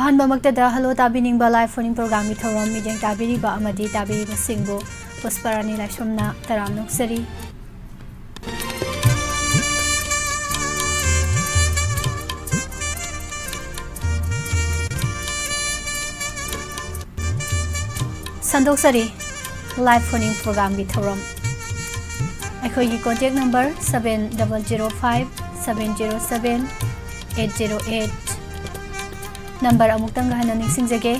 ꯑꯍꯥꯟꯕꯃꯛꯇꯗ hello ꯇꯥꯕꯤꯅꯤꯡꯕ live phone ꯄ꯭ꯔꯣꯒ꯭ꯔꯥꯝꯒꯤ ꯊꯧꯔꯝ ꯃꯤꯠꯌꯦꯡ ꯇꯥꯕꯤꯔꯤꯕ ꯑꯃꯗꯤ ꯇꯥꯕꯤꯔꯤꯕꯁꯤꯡꯕꯨ ꯄꯨꯁꯄꯔꯥꯅꯤ ꯂꯥꯏꯁ꯭ꯔꯝꯅ ꯇꯔꯥꯝ ꯅꯣꯛꯆꯔꯤ꯫ ꯁꯟꯗꯣꯛꯆꯔꯤ ꯂꯥꯏꯚ ꯐꯣꯟ ꯄ꯭ꯔꯣꯒ꯭ꯔꯥꯝꯒꯤ ꯊꯧꯔꯝ ꯑꯩꯈꯣꯏꯒꯤ ꯀꯣꯟꯇꯦꯛ ꯅꯝꯕꯔ 7005-707-808 नंबर अमुक्तंग हना निंगसिंगजगे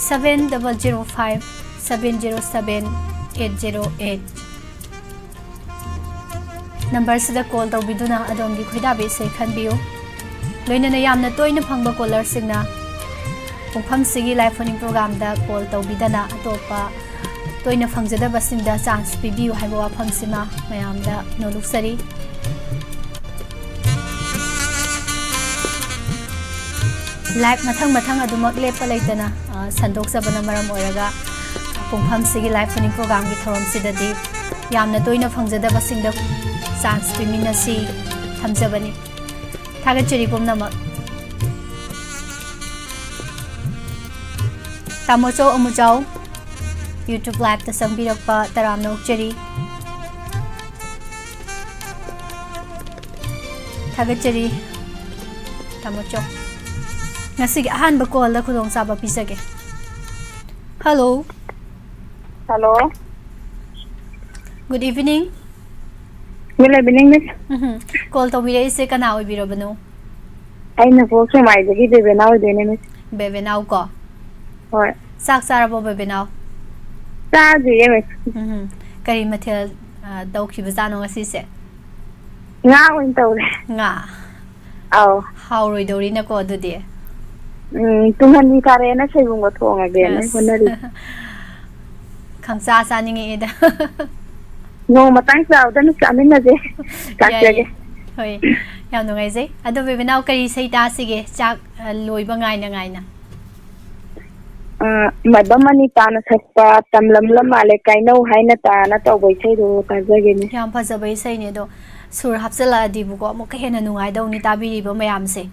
7005-707-808 नंबर सिदा कॉल तौबिदुना अदोमगी खुदाबे से खनबियो लोइनना यामना तोइना फंगबा कॉलर सिंगना पुंफम सिगी लाइव फोनिंग प्रोग्राम दा कॉल तौबिदना अतोपा तोइना फंगजदबा सिंगदा चांस पिबियो हाइबा वाफम सिमा मयामदा नोलुक्सरी लाइव मथंग अदुमक लेपा लेतना संदोक्सबना मरम ओरगा पुंफम सिगी लाइव फोनिंग प्रोग्राम की थौरम सिददी यामना तोइना फंगजदबा सिंगदा चांस पिमिनसी थमजबनी थागचरी पुमनमक तामोचो अमुचाओ YouTube लाइव ता संबिरकपा तराम नोकचरी थागचरी तामोचो ngasi ahan ba call da khudong saba pisage hello hello good evening miss call to bire se kana oi biro bano aina ko se mai de bebe now de ne miss bebe now ko hoy sak sara bo bebe now sa ji miss kari mathel dau khi bazano ngasi se nga oin tawle nga aw how roi dori na ko adudi tunghan ni kare na sai bungo thonga ge na honari khangsa sa ningi eda no matang sa da na samin na je kakge hoi yam no ngai je ado bebe now kari sai ta sige chak loiba ngai na madam mani ta na sakpa tamlam lam male kainau haina ta na tawbai sai do ta jage ni yam phajabai sai ne do sur hapsala dibu ko amuk hena nungai dau ni tabiri ba mayam se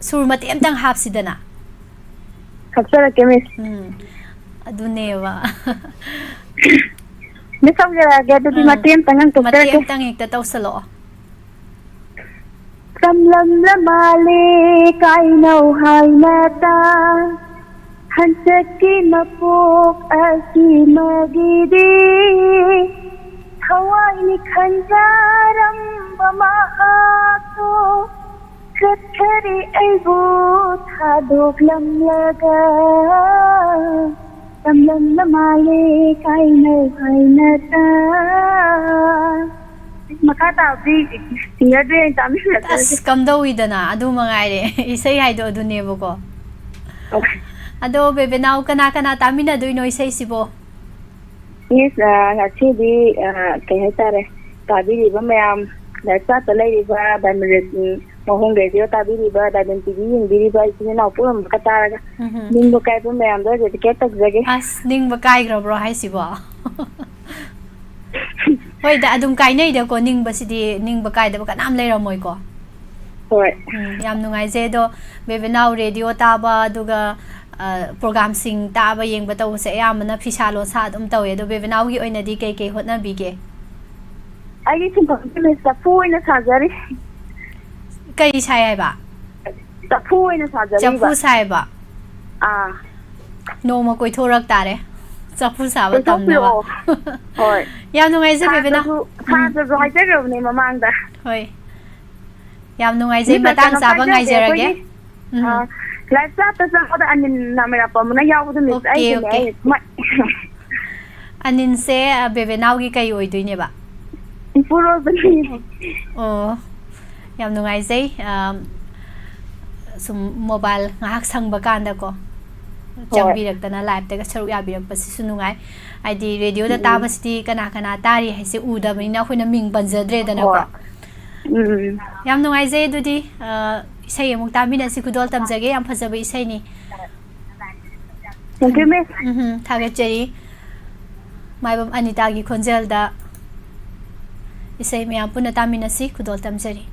sur mate amtang hapsidana hapsala kemis aduneva ni samjara ge to mate amtang to mate amtang ekta tawsalo tamlam lam male kainau haina ta Hansaki mapok asi magidi Hawai ni khanjaram bamahato Kathari aibu thadok lam laga Tamlam lamale kainau hainata Makata abdi singer de tami as kamda widana adu mangaire isai haido adu nebo ko okay ado bebe now kana tamina doi noi sei sibo yes ngachi di kai tare tabi ba mayam da sa talai ba bandret mohong radio tabi ba da den tv ing biri ba isine na puram ka taraga ning ba kai ba mayam da je ke tak jage as ning ba kai gro bro hai sibo hoi da adum kai nei da ko ning ba sidi ning ba kai da ba kanam leiramoi ko hoi yam nungai je do bebe now radio taba duga program sing taba yeng ba taw se ayamana fisalo sa dum tawe do bebe now gi oina di kai hotna bige ai sim pa me sa fuina sajari kai sai ai ba ta fuina sajari ba chapu sai ba no ma koi thorak tare chapu sa ba tam na ba hoi yam nungai je bebe now ha jo hai je ro ne mamang da hoi yam nungai je matang sa ba ngai jarage live chat ta sa anin namera pa muna yaw du miss ai ne anin se bebe now gi kai oi dui ne ba puro bani oh yam nungai sei sum mobile ngahak sang ba kan da ko jam birak tana live ta ga saru ya birak pa si sunungai id radio da ta ba sti kana tari hai se u da bani na khoina ming banjadre da na ko yam nungai sei dudi isai amuk tamina si kudol tamjage yam phajaba isai ni thank you miss thagachari maibam anita gi khonjel da isai me am puna tamina si kudol tamjari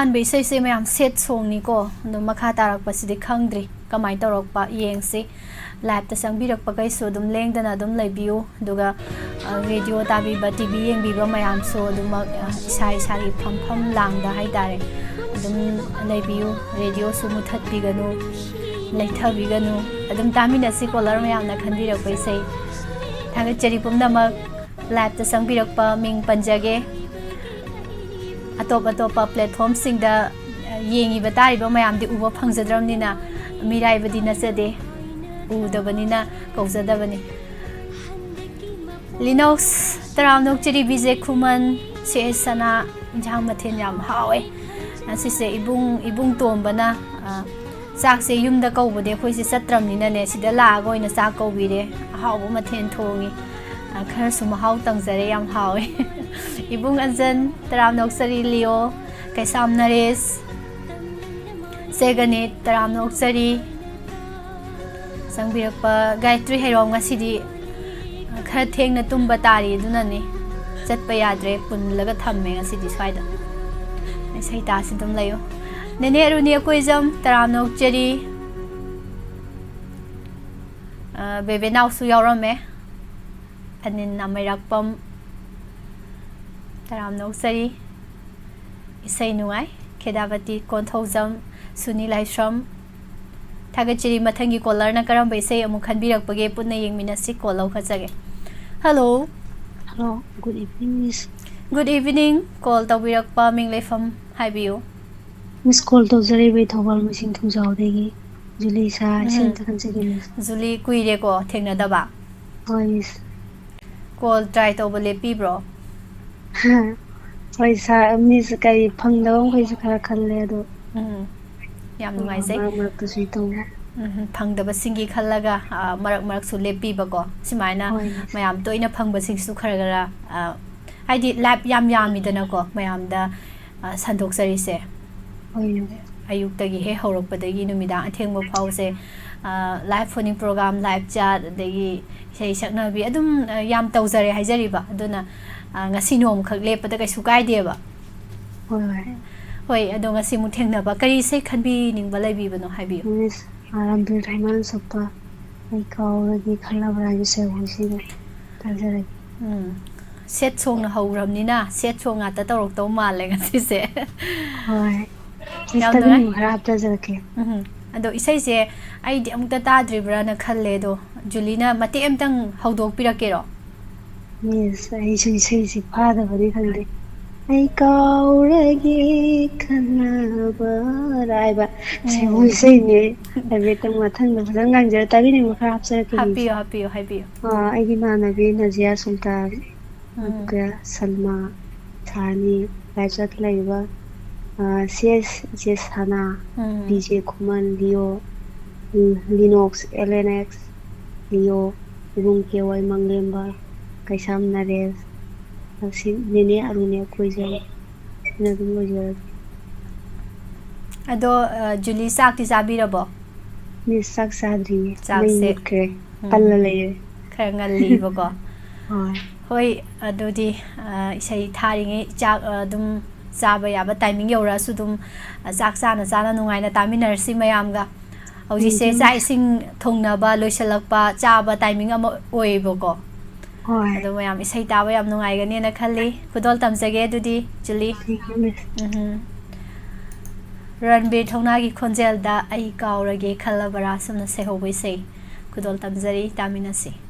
ꯑꯍꯥꯟꯕ ꯏꯁꯩꯁꯦ ꯃꯌꯥꯝ set ꯁꯣꯡꯅꯤꯀꯣ ꯑꯗꯨꯝ ꯃꯈꯥ ꯇꯥꯔꯛꯄꯁꯤꯗꯤ ꯈꯪꯗ꯭ꯔꯤ ꯀꯃꯥꯏꯅ ꯇꯧꯔꯛꯄ ꯌꯦꯡꯁꯤ ꯂꯥꯏꯚꯇ ꯆꯪꯕꯤꯔꯛꯄꯈꯩꯁꯨ ꯑꯗꯨꯝ ꯂꯦꯡꯗꯅ ꯑꯗꯨꯝ ꯂꯩꯕꯤꯌꯨ ꯑꯗꯨꯒ ꯔꯦꯗꯤꯑꯣ ꯇꯥꯕꯤꯕ ꯇꯤꯚꯤ ꯌꯦꯡꯕꯤꯕ ꯃꯌꯥꯝꯁꯨ ꯑꯗꯨꯃꯛ ꯏꯁꯥ ꯏꯁꯥꯒꯤ ꯐꯝꯐꯝ ꯂꯥꯡꯗ ꯍꯥꯏꯇꯥꯔꯦ ꯑꯗꯨꯝ ꯂꯩꯕꯤꯌꯨ ꯔꯦꯗꯤꯑꯣꯁꯨ ꯃꯨꯊꯠꯄꯤꯒꯅꯨ ꯂꯩꯊꯕꯤꯒꯅꯨ ꯑꯗꯨꯝ ꯇꯥꯃꯤꯟꯅꯁꯤ ꯀꯣꯂꯔ ꯃꯌꯥꯝꯅ ꯈꯟꯕꯤꯔꯛꯄ ꯏꯁꯩ ꯊꯥꯒꯠꯆꯔꯤ ꯄꯨꯝꯅꯃꯛ ꯂꯥꯏꯚꯇ ꯆꯪꯕꯤꯔꯛꯄ ꯃꯤꯡ ꯄꯟꯖꯒꯦ ꯑꯇꯣꯞ ꯑꯇꯣꯞꯄ ꯄ꯭ꯂꯦꯠꯐꯣꯝꯁꯤꯡꯗ ꯌꯦꯡꯉꯤꯕ ꯇꯥꯔꯤꯕ ꯃꯌꯥꯝꯗꯤ ꯎꯕ ꯐꯪꯖꯗ꯭ꯔꯕꯅꯤꯅ ꯃꯤꯔꯥꯏꯕꯗꯤ ꯅꯠꯆꯗꯦ ꯎꯗꯕꯅꯤꯅ ꯀꯧꯖꯗꯕꯅꯤ ꯂꯤꯅꯣꯛꯁ ꯇꯔꯥꯝꯅꯣꯛꯆꯔꯤ ꯕꯤꯖꯦ ꯈꯨꯃꯟ ꯁꯦ ꯁꯅꯥ ꯏꯟꯖꯥꯡ ꯃꯊꯦꯜ ꯌꯥꯝ ꯍꯥꯎꯋꯦ ꯑꯁꯤꯁꯦ ꯏꯕꯨꯡ ꯇꯣꯝꯕꯅ ꯆꯥꯛꯁꯦ ꯌꯨꯝꯗ ꯀꯧꯕꯗꯤ ꯑꯩꯈꯣꯏꯁꯦ ꯆꯠꯇ꯭ꯔꯕꯅꯤꯅꯅꯦ ꯁꯤꯗ ꯂꯥꯛꯑꯒ ꯑꯣꯏꯅ ꯆꯥꯛ ꯀꯧꯕꯤꯔꯦ ꯑꯍꯥꯎꯕ ꯃꯊꯦꯜ ꯊꯣꯡꯉꯤ ꯈꯔꯁꯨ ꯃꯍꯥꯎ ꯇꯪꯖꯔꯦ ꯌꯥꯝ ꯍꯥꯎꯋꯦ Ibung Anjan, Taram Noksari Leo, Kaisam Nares, Seganit, Taram Noksari, Sangbirapa, Gayatri Herom Gasidi, Karating na Tumbatari, Dunani, Set Payadre, Punlaga Tamming, a city side. I say Tassintum Leo. Nene Runia Quizum, Taram Noksari, Baby now Suyorome, and in Amerikpum. Taram Noksari, Isay Nuai, Kedavati, Konthozam, Suni Laishram, Tagachiri Matangi Kolar Nakaram by say Amukan Birak Page Puna Ying Minasi Kolo Kazage. Hello. Hello, good evening, Miss. Good evening. Call the Birak Palming Lefam Hibio. Miss called to Zari Tobal missing to Zaudegi. Julie sa sent Miss. Zuli Quideko, Tina Daba. Oh, Miss. Call try to Lepi bro. Why, sir, Miss Gay Pangdong, who is a Caracaledo. Yam Nizay. To sweet over. Pang the Basingi Kalaga, Marak su Lepi Bago, Simana, Mayam doing a Pang Basing su Karagara. I did lap yam Midanako, Mayam the Sandok Sarise. Ayuktagi he horok padagi numida athengbo phause live phoning program live chat dagi sei sakna bi adum yam tawzare haijariba aduna ngasi nom khak lepada kai sukai deba hoi ado ngasi mu thengna ba kari sei khanbi ningba laibi bano haibi Miss Arambir Rahman Sapa ai kauragi khalabra ji se hosi tazare set song na hauramnina set song ata tawrok taw male ngasi se hoi Ado isay se ay di amuk tatadribra na khalle do Julina mati emtang haudok pirakero. Yes, I say si father very hungry. I kauragi khanaba say we say ne everything matang the ganja tabi ni makha apsa ke happy I gi mana bi Nazia Sultan Salma Thani Rajat Laiba CS Hana, DJ Kuman, Leo, Linux, LNX, Leo, Rung KY Manglemba, Kaisam Nares, Nene Arunia Kuizal, Nadum Wizard. Ado Julie Sakti Zabirabo. Miss Saksadri, Sakse, Palale, Kangali Bogo. Hoi, ado di say taring Jack dum. Zaba yaba timing yora sudum zaksana zana nungaina taminar si mayamga auji se sai sing thongna ba loisalakpa chaba timing ama oibogo ado mayam isai taba yam nungai gani na khalli kudol tamjage dudi Julie Ranbir thongna gi khonjel da ai kaurage khalabara samna se hoboi se kudol tamjari taminasi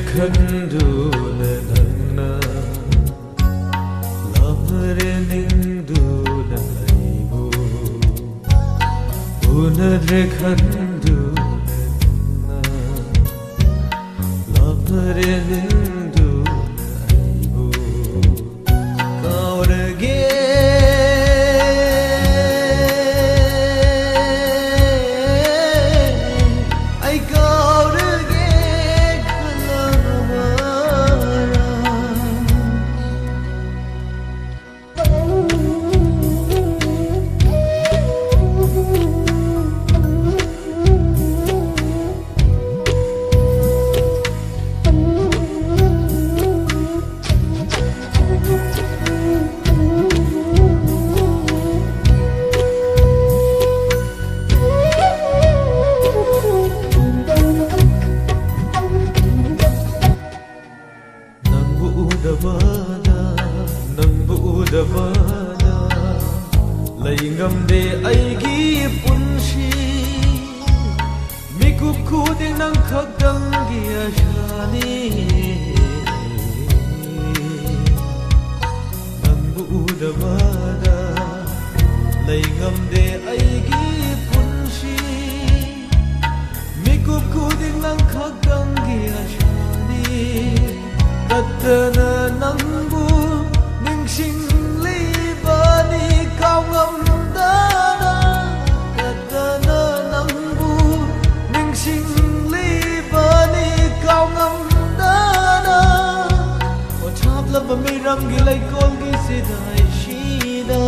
Khandula nangna lamre ningdula laibu unadre khandula nangna lamre ningdula laibu kaurage Pamiram gilay kol gisiday shida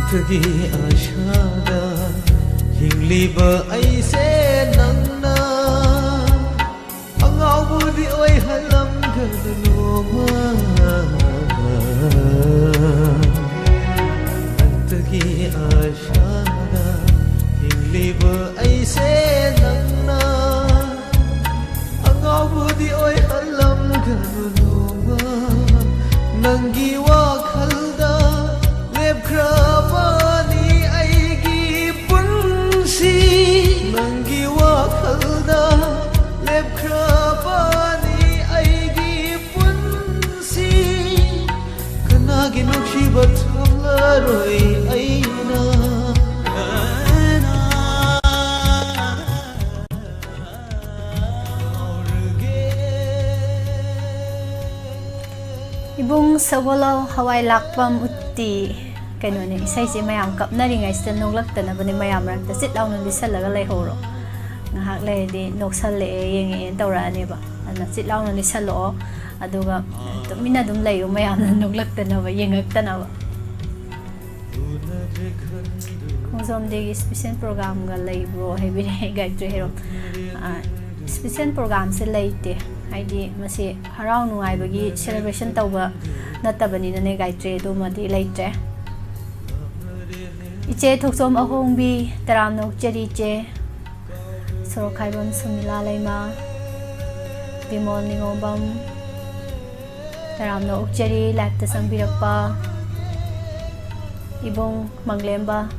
Tagi ashada hingliba aise nangna angau budi oi halam gadloma Tagi ashada hingliba aise nangna angau budi oi halam gadloma nangi wa khalda lepkrabani aigi punsi nangi wa khalda lepkrabani aigi punsi kanagi nukshi bathamlaroi aina Ibung Sawolo Hawai Lakpam Utti kano ni isay si mayam kap na rin ngay sa nuglak na ba ni mayam rak ta sit law nun bisal laga lay horo ngahak lay di noksal le yung tawra ni ba ana sit law nun bisal lo aduga mina dum lay yung mayam na nuglak na ba yengak ta na ba kung som de special program ga lay bro heavy guide to hero special program se lay te ID masi harau nuai bagi celebration tawba natabani na ne guide do ma di lay te Iche thoksom ahongbi taramnok cheri che sorokaibam sumila laima bimol ningombam taramnok cheri lakta sangbirakpa ibong manglemba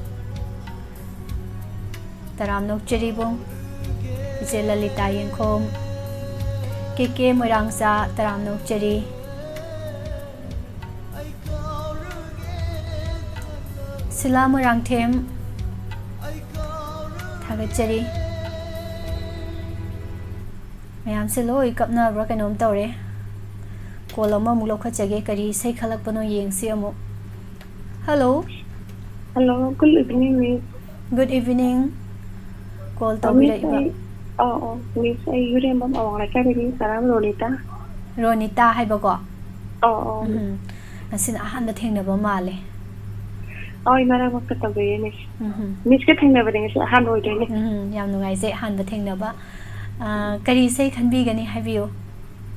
taramnok cheri bong iche lalita yengkhom keke moirangsa taramnok cheri Sila Morang Tem Thagachari Mayam Silo Ikapna Rakanom Tore Kolama Mulokachage Kari Say Kalakpano Ying Siamo Hello Hello, good evening, Miss. Good evening Call Tobira Iba Miss, you remember like everything, Saram Ronita? Ronita Haibago Oh, Nasin Ahan the thing never male I married a Katabe, Miss. Miss getting everything is a handle, Yam no I say hand the thing never Kari say can be any have you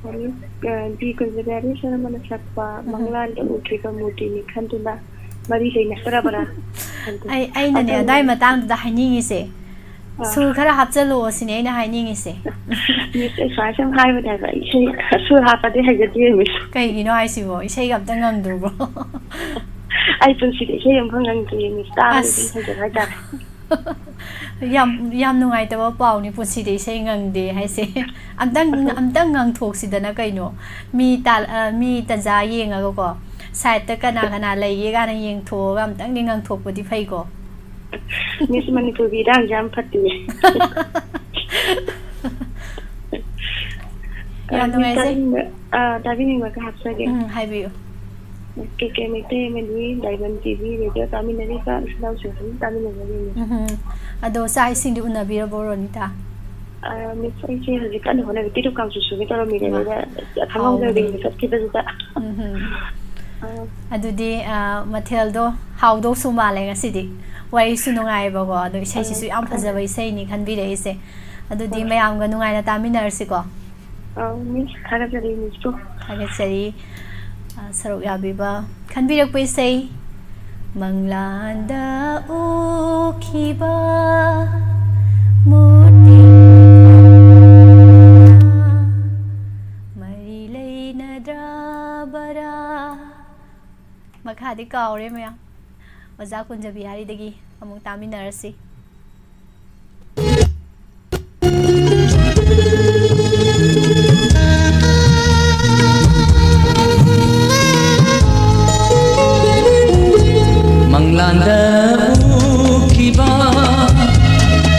Because the variation of Sakpa, Manglan, Utrika Muti, Kantuna, Marisa Nasarabara. I know a diamond down the hanging is a so Kara Hapsalo in any hanging is a Miss, if I am high with her, so happy to have a dear Miss. Okay, you know, I see what you say up the gundu. I can see the same from Miss Star. Yam no I the bow, you put city saying on day, I say. I'm done on talks in the Nakaino. Me Taza ying a go. Side the Kanakana lay Yagan ying to, I'm dangling on talk with the Fago. Miss Money to be done, jump party. Yam no I say, Davini Macahas again. Have you? KKMT, Medwin, Diamond TV, Radio, Taminarica, Slow, Taminari. Ado size in the Unabira Boronita. Miss Faye has become one of the two councils with a million. How are they? Ado di Matildo, how do Sumaling a city? Why Sunungai Bogo, the Shashi Ampazaway saying can be the ꯑꯗꯨꯗꯤ ꯃꯌꯥꯝꯒ ꯅꯨꯡꯉꯥꯏꯅ ꯇꯥꯃꯤꯟꯅꯔꯁꯤꯀꯣ ꯃꯤꯁ ꯊꯥꯒꯠꯆꯔꯤ ꯃꯤꯁꯄꯨ ꯊꯥꯒꯠꯆꯔꯤ ꯁꯔꯨꯛ ꯌꯥꯕꯤꯕ ꯈꯟꯕꯤꯔꯛꯄ ꯏꯁꯩ ꯃꯪꯂꯥꯟꯗ ꯎꯈꯤꯕ ꯃꯨꯔꯇꯤ ꯃꯔꯤ ꯂꯩꯅꯗ꯭ꯔꯕꯔꯥ ꯃꯈꯥꯗꯤ ꯀꯥꯎꯔꯦ ꯃꯌꯥꯝ ꯑꯣꯖꯥ ꯀꯨꯟꯖꯕꯤꯍꯥꯔꯤꯗꯒꯤ ꯑꯃꯨꯛ ꯇꯥꯃꯤꯟꯅꯔꯁꯤ Manglanda ukhiba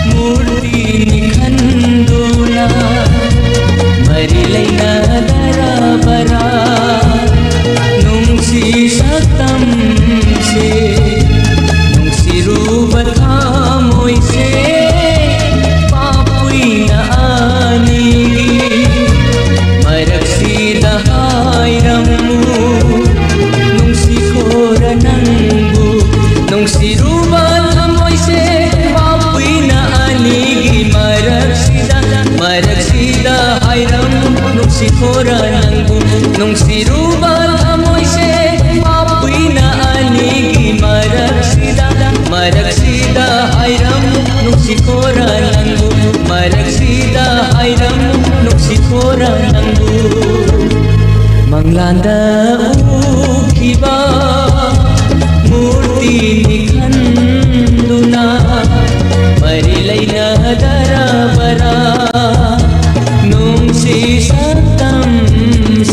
murti nikhanduna mari leina darabara nungsi satam se nungsi rubatha moise papuina ani maraksi dahairammu nungsi koranangu nungsi ruban amoise papuina anigi maraksida hairam nungsi koranangu nungsi ruban amoise papuina anigi maraksida hairam nungsi koranangu maraksida hairam nungsi koranangu manglanda ukhiba murti nikhanduna mari leina darabara nungsi satam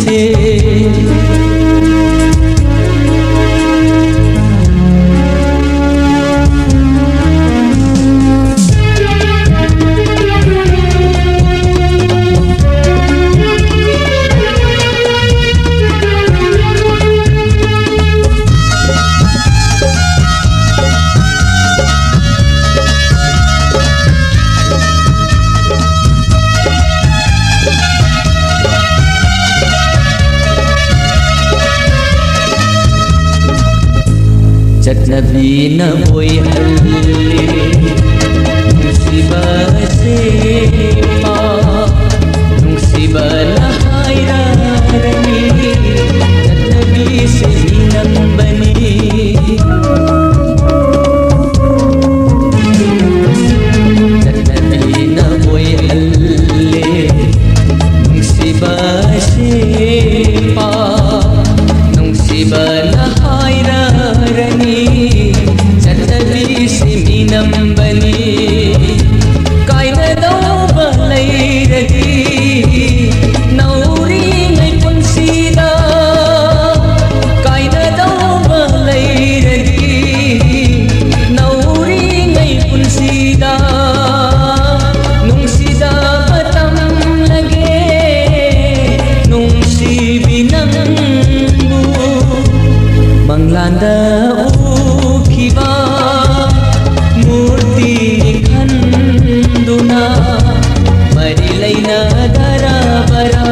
se Jatnabina boy halle nungsiba sepa nungsiba lahaira rani jatnabi se minam bani Jatnabina boy halle nungsiba sepa nungsiba lahaira rani jatnabi se minam bani kaina dauba leiragi nauri ngai punsida kaina dauba leiragi nauri ngai punsida nungsida batam lage nungsi binangbu manglanda ukhiba murti nikhanduna mari leina darabara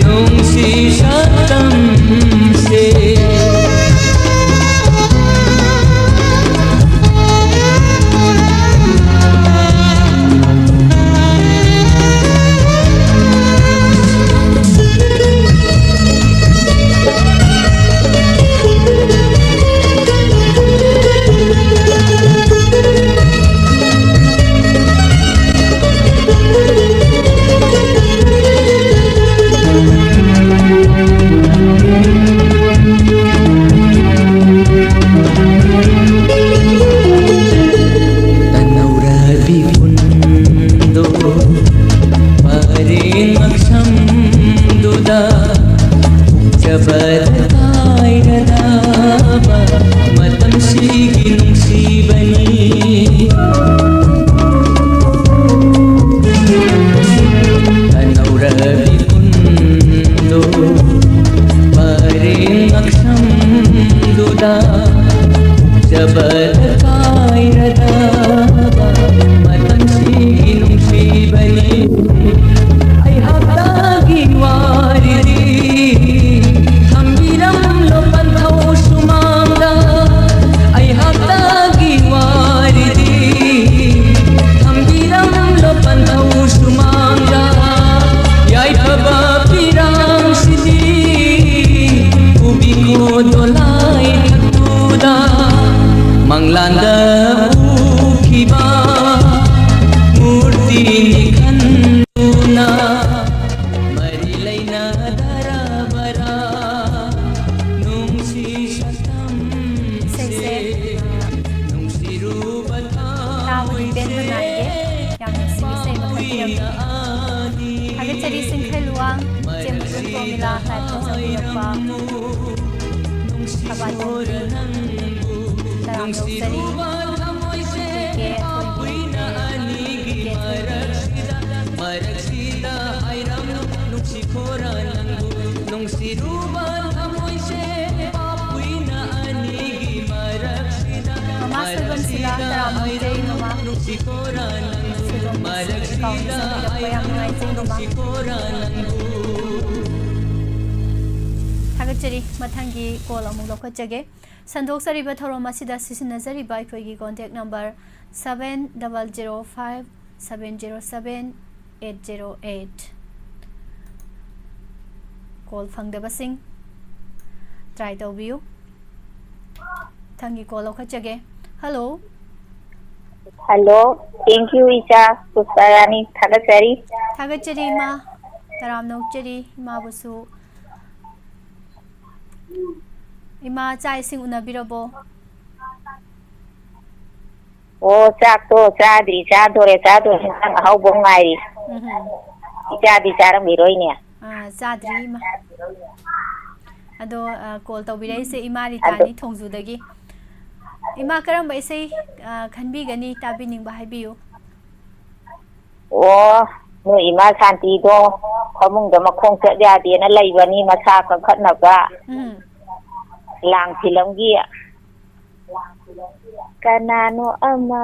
nungsi satam se निखंदुना मरी लेना दराबरा नुंसी शतम से नुंसिरुबा ताबुदी pen बनाएंगे याम नुंसी से मखतियम थागेचरी सिंखै लुवांग चेमचुन कोमिला लाइफ तजबिरपा Kabayan Tarang Doksari Ke Maragsida ayram nuksikora nangu nung siruban amoyse apuina anigi maragsida Mama Sulban sila Tarang Doksari Mama nuksikora nangu maragsida ayram nuksikora nangu थागचरी मथंगी कॉल अमुक लौखचगे संदोक्सरिबा थौरम असिदा सिसिनजरिबा अखोइगी कॉन्टैक्ट नंबर 7005707808 कॉल फंगदबसिंग ट्राई तौबियु थंगी कॉल लौखचगे hello hello thank you Isha Pushparani थागचरी मा तराम नौचरी माबुसु इमा चाय सिंग उनाबिरबो ओ चाक तो चादी चादोरे हां हाउ बोंगाई चादी चारम बिरोइने चाद्री मा अदो कॉल तौबिरै से इमा रितानी थोंजुदगी इमा करम बैसे खनबिगनी ताबिनिंग हाइबियु ओ नो इमा शांति दो फमुंग मखों चयादेना लैबनी मसा कंखनबा लांग फिल्मगी कनानो अमा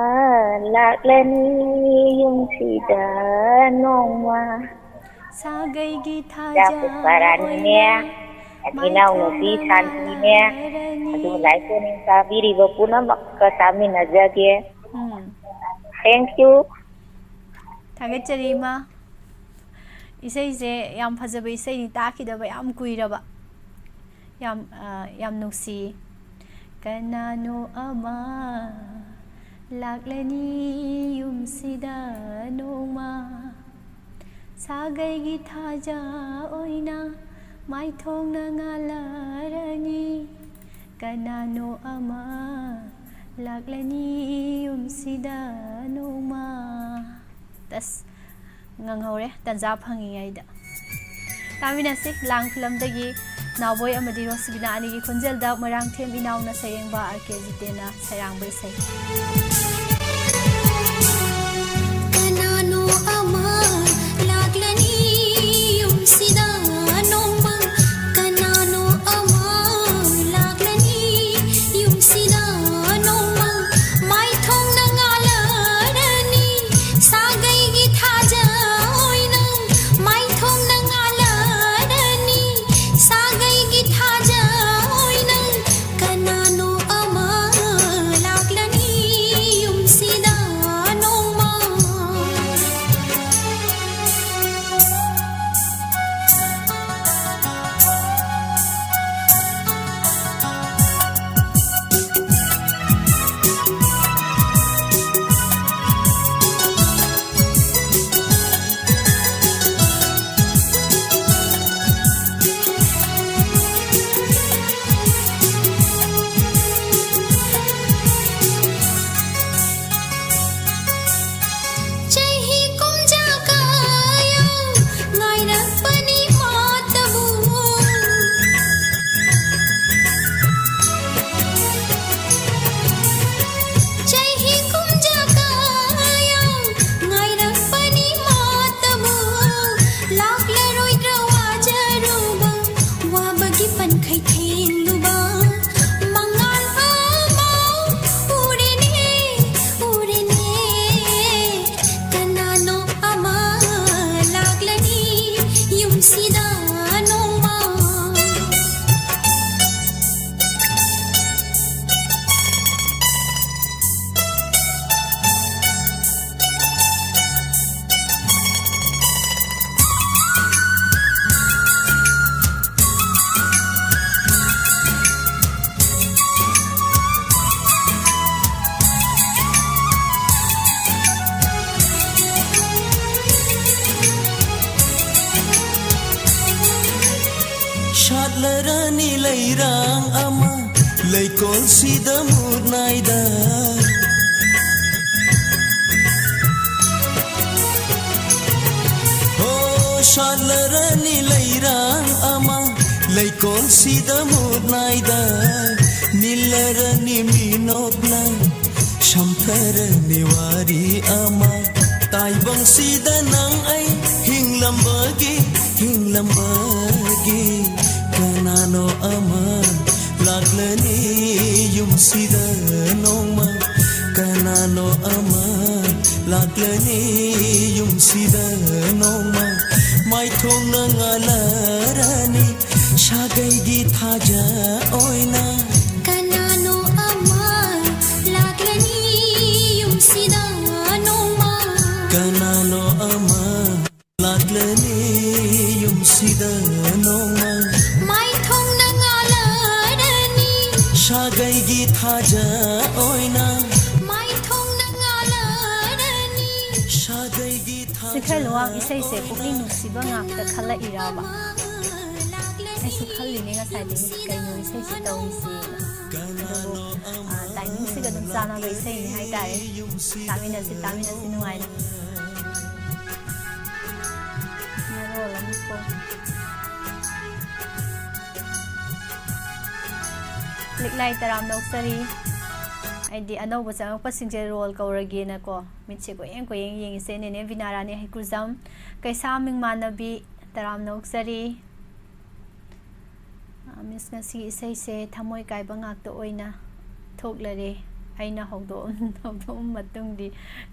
लाक्लनी युंसीदा नोंमा सागैगी थाजा पुष्पारानी अदिनाव नुपी शांतिने अदु लाइफोनी ताबिरिबो पुनमक तामिनजगे थैंक यू थागेचरी मा इसै जे याम फजबे इसै नि ताखिदबा याम कुइरबा याम नुसी कनानो अमा लाक्लनी युमसिदा नोमा सागैगी थाजा ओइना माइथोंना ngalarani कनानो अमा लाक्लनी युमसिदा नोमा तस nganghore tanja phangingayda taminasi lang film dagi nawboy amadi rosbina ani gi khunjal da marang them inaw na sayengba RK Jitena sayang bai sai kanano ama laglani yumsida nomba kanano ama laglani yumsida nomba mai thong na ngalarani sagai gi thaja oina mai thong na ngalarani sagai gi thaja oina kanano ama laglani ꯂꯩꯀꯣꯜꯁꯤꯗ ꯃꯨꯠꯅꯥꯏꯗ ꯁꯥꯠꯂꯔꯅꯤ ꯂꯩꯔꯥꯡ ꯑꯃ ꯂꯩꯀꯣꯜꯁꯤꯗ ꯃꯨꯠꯅꯥꯏꯗ ꯅꯤꯜꯂꯔꯅꯤ ꯃꯤꯅꯣꯛꯅ ꯁꯝꯊꯔꯅꯤ ꯋꯥꯔꯤ ꯑꯃ ꯇꯥꯏꯕꯪꯁꯤꯗ ꯅꯪ ꯑꯩ ꯍꯤꯡꯂꯝꯕꯒꯤ ꯀꯅꯥꯅꯣ ꯑꯃ ꯂꯥꯛꯂꯅꯤ ꯌꯨꯝꯁꯤꯗ ꯅꯣꯡꯃ ꯀꯅꯥꯅꯣ ꯑꯃ ꯂꯥꯛꯂꯅꯤ ꯌꯨꯝꯁꯤꯗ ꯅꯣꯡꯃ ꯃꯥꯏꯊꯣꯡꯅ ꯉꯥꯜꯂꯔꯅꯤ ꯁꯥꯒꯩꯒꯤ ꯊꯥꯖ ꯑꯣꯏꯅ ꯀꯅꯥꯅꯣ ꯑꯃ ꯂꯥꯛꯂꯅꯤ ꯌꯨꯝꯁꯤꯗ ꯅꯣꯡꯃ ꯀꯅꯥꯅꯣ ꯑꯃ ꯂꯥꯛꯂꯅꯤ ꯌꯨꯝꯁꯤꯗ ꯅꯣꯡꯃ ꯃꯥꯏꯊꯣꯡꯅ ꯉꯥꯜꯂꯔꯅꯤ ꯁꯥꯒꯩꯒꯤ ꯊꯥꯖ ꯑꯣꯏꯅ ꯃꯥꯏꯊꯣꯡꯅ ꯉꯥꯜꯂꯔꯅꯤ ꯁꯥꯒꯩꯒꯤ ꯊꯥꯖ ꯁꯤꯈꯔ ꯂꯨꯋꯥꯡ ꯏꯁꯩꯁꯦ ꯄꯨꯛꯅꯤꯡ ꯅꯨꯡꯁꯤꯕ ꯉꯥꯛꯇ ꯈꯜꯂꯛꯏꯔꯕ ꯑꯩꯁꯨ ꯈꯜꯂꯤꯅꯦ ꯉꯁꯥꯏꯗꯒꯤ ꯀꯩꯅꯣ ꯏꯁꯩꯁꯤ ꯇꯧꯔꯤꯁꯦꯅ ꯑꯗꯨꯕꯨ ꯇꯥꯏꯃꯤꯡꯁꯤꯒ ꯑꯗꯨꯝ ꯆꯥꯟꯅꯕ ꯏꯁꯩꯅꯤ ꯍꯥꯏꯇꯥꯔꯦ ꯇꯥꯃꯤꯟꯅꯁꯤ ꯅꯨꯡꯉꯥꯏꯅ ꯃꯔꯣꯜ ꯑꯃꯀꯣ ꯂꯤꯛꯂꯥꯏ ꯇꯔꯥꯝ ꯅꯣꯛꯆꯔꯤ ꯑꯩꯗꯤ ꯑꯅꯧꯕ ꯆꯪꯉꯛꯄꯁꯤꯡꯁꯦ ꯔꯣꯜ ꯀꯧꯔꯒꯦꯅꯀꯣ ꯃꯤꯠꯁꯦ ꯀꯣꯌꯦꯡ ꯌꯦꯡꯉꯤꯁꯦ ꯅꯦꯅꯦ ꯕꯤꯅꯥꯔꯥꯅꯤ ꯍꯩꯀ꯭ꯔꯨꯖꯝ ꯀꯩꯁꯥ ꯃꯤꯡꯃꯥꯟꯅꯕꯤ ꯇꯔꯥꯝ ꯅꯣꯛꯆꯔꯤ ꯃꯤꯁ ꯉꯁꯤ ꯏꯁꯩꯁꯦ ꯊꯃꯣꯏ ꯀꯥꯏꯕ ꯉꯥꯛꯇ ꯑꯣꯏꯅ ꯊꯣꯛꯂꯔꯦ ꯑꯩꯅ ꯍꯧꯗꯣꯛꯑ ꯃꯇꯨꯡꯗꯤ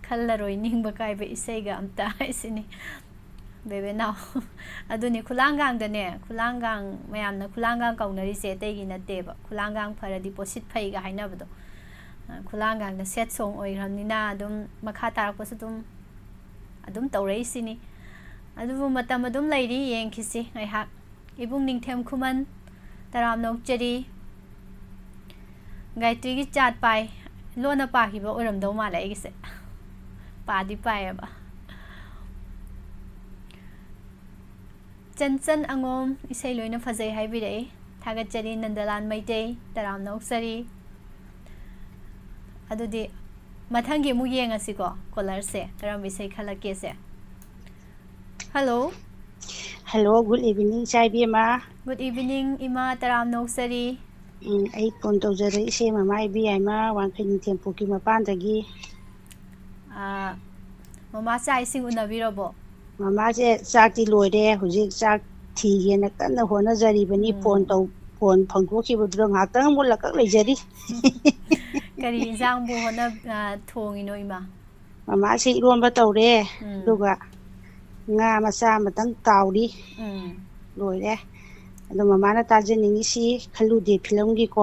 ꯈꯜꯂꯔꯣꯏ ꯅꯤꯡꯕ ꯀꯥꯏꯕ ꯏꯁꯩꯒ ꯑꯝꯇ ꯍꯥꯏꯁꯤꯅꯤ ꯕꯦꯕꯦꯅꯥꯎ ꯑꯗꯨꯅꯤ ꯈꯨꯂꯥꯡꯒꯥꯡꯗꯅꯦ ꯈꯨꯂꯥꯡꯒꯥꯡ ꯃꯌꯥꯝꯅ ꯈꯨꯂꯥꯡꯒꯥꯡ ꯀꯧꯅꯔꯤꯁꯦ ꯑꯇꯩꯒꯤ ꯅꯠꯇꯦꯕ ꯈꯨꯂꯥꯡꯒꯥꯡ ꯐꯔꯗꯤ ꯄꯣꯠꯁꯤꯠ ꯐꯩꯒ ꯍꯥꯏꯅꯕꯗꯣ ꯈꯨꯂꯥꯡꯒꯥꯡꯗ ꯁꯦꯠ ꯁꯣꯡ ꯑꯣꯏꯈ꯭ꯔꯕꯅꯤꯅ ꯑꯗꯨꯝ ꯃꯈꯥ ꯇꯥꯔꯛꯄꯁꯨ ꯑꯗꯨꯝ ꯇꯧꯔꯛꯏꯁꯤꯅꯤ ꯑꯗꯨꯕꯨ ꯃꯇꯝ ꯑꯗꯨم ꯂꯩꯔꯤ ꯌꯦꯡꯈꯤꯁꯤ ꯉꯥꯏꯍꯥꯛ ꯏꯕꯨꯡ ꯅꯤꯡꯊꯦꯝ ꯈꯨꯃꯟ ꯇꯔꯥꯝ ꯅꯣꯛꯆꯔꯤ ꯒꯥꯏꯇ꯭ꯔꯤꯒꯤ ꯆꯥꯠ ꯄꯥꯏ ꯂꯣꯟꯅ ꯄꯥꯈꯤꯕ ꯑꯣꯏꯔꯝꯗꯧ ꯃꯥꯜꯂꯦ ꯑꯩꯒꯤꯁꯦ ꯄꯥꯗꯤ ꯄꯥꯏꯌꯦꯕ ꯆꯟꯆꯟ ꯑꯉꯣꯝ ꯏꯁꯩ ꯂꯣꯏꯅ ꯐꯖꯩ ꯍꯥꯏꯕꯤꯔꯛꯏ ꯊꯥꯒꯠꯆꯔꯤ ꯅꯟꯗꯂꯥꯟ ꯃꯩꯇꯩ ꯇꯔꯥꯝ ꯅꯣꯛꯆꯔꯤ ꯑꯗꯨꯗꯤ ꯃꯊꯪꯒꯤ ꯑꯃꯨꯛ ꯌꯦꯡꯉꯁꯤꯀꯣ ꯀꯣꯂꯔꯁꯦ ꯀꯔꯝꯕ ꯏꯁꯩ ꯈꯜꯂꯛꯀꯦꯁꯦ ꯍꯜꯂꯣ ꯍꯜꯂꯣ ꯒꯨꯗ ꯏꯚꯤꯅꯤꯡ ꯏꯆꯥ ꯏꯕꯦꯝꯃ ꯒꯨꯗ ꯏꯚꯤꯅꯤꯡ ꯏꯃꯥ ꯇꯔꯥꯝ ꯅꯣꯛꯆꯔꯤ ꯑꯩ ꯐꯣꯟ ꯇꯧꯖꯔꯛꯏꯁꯦ ꯃꯃꯥ ꯏꯕꯦꯌꯥꯏꯃ ꯋꯥꯡꯈꯩ ꯅꯤꯡꯊꯦꯝꯄꯣꯛꯀꯤ ꯃꯄꯥꯟꯗꯒꯤ ꯃꯃꯥ ꯆꯥꯛ ꯏꯁꯤꯡ ꯎꯅꯕꯤꯔꯕꯣ ꯃꯃꯥꯁꯦ ꯆꯥꯛꯇꯤ ꯂꯣꯏꯔꯦ ꯍꯧꯖꯤꯛ ꯆꯥꯛ ꯊꯤꯒꯦꯅ ꯀꯟꯅ ꯍꯣꯠꯅꯖꯔꯤꯕꯅꯤ ꯐꯣꯟ ꯐꯪꯗꯣꯛꯈꯤꯕꯗꯨꯗ ꯉꯥꯏꯍꯥꯛꯇꯪ ꯃꯨꯠꯂꯀꯛ ꯂꯩꯖꯔꯤ ꯀꯔꯤ ꯏꯟꯖꯥꯡꯕꯨ ꯊꯣꯡꯉꯤꯅꯣ ꯏꯃꯥ ꯃꯃꯥꯁꯦ ꯏꯔꯣꯟꯕ ꯇꯧꯔꯦ ꯎꯝ ꯑꯗꯨꯒ ꯉꯥ ꯃꯆꯥ ꯑꯃꯇꯪ ꯇꯥꯎꯔꯤ ꯎꯝ ꯂꯣꯏꯔꯦ ꯑꯗꯣ ꯃꯃꯥꯅ ꯇꯥꯖꯅꯤꯡꯉꯤꯁꯤ ꯈꯜꯂꯨꯗꯦ ꯐꯤꯂꯝꯒꯤꯀꯣ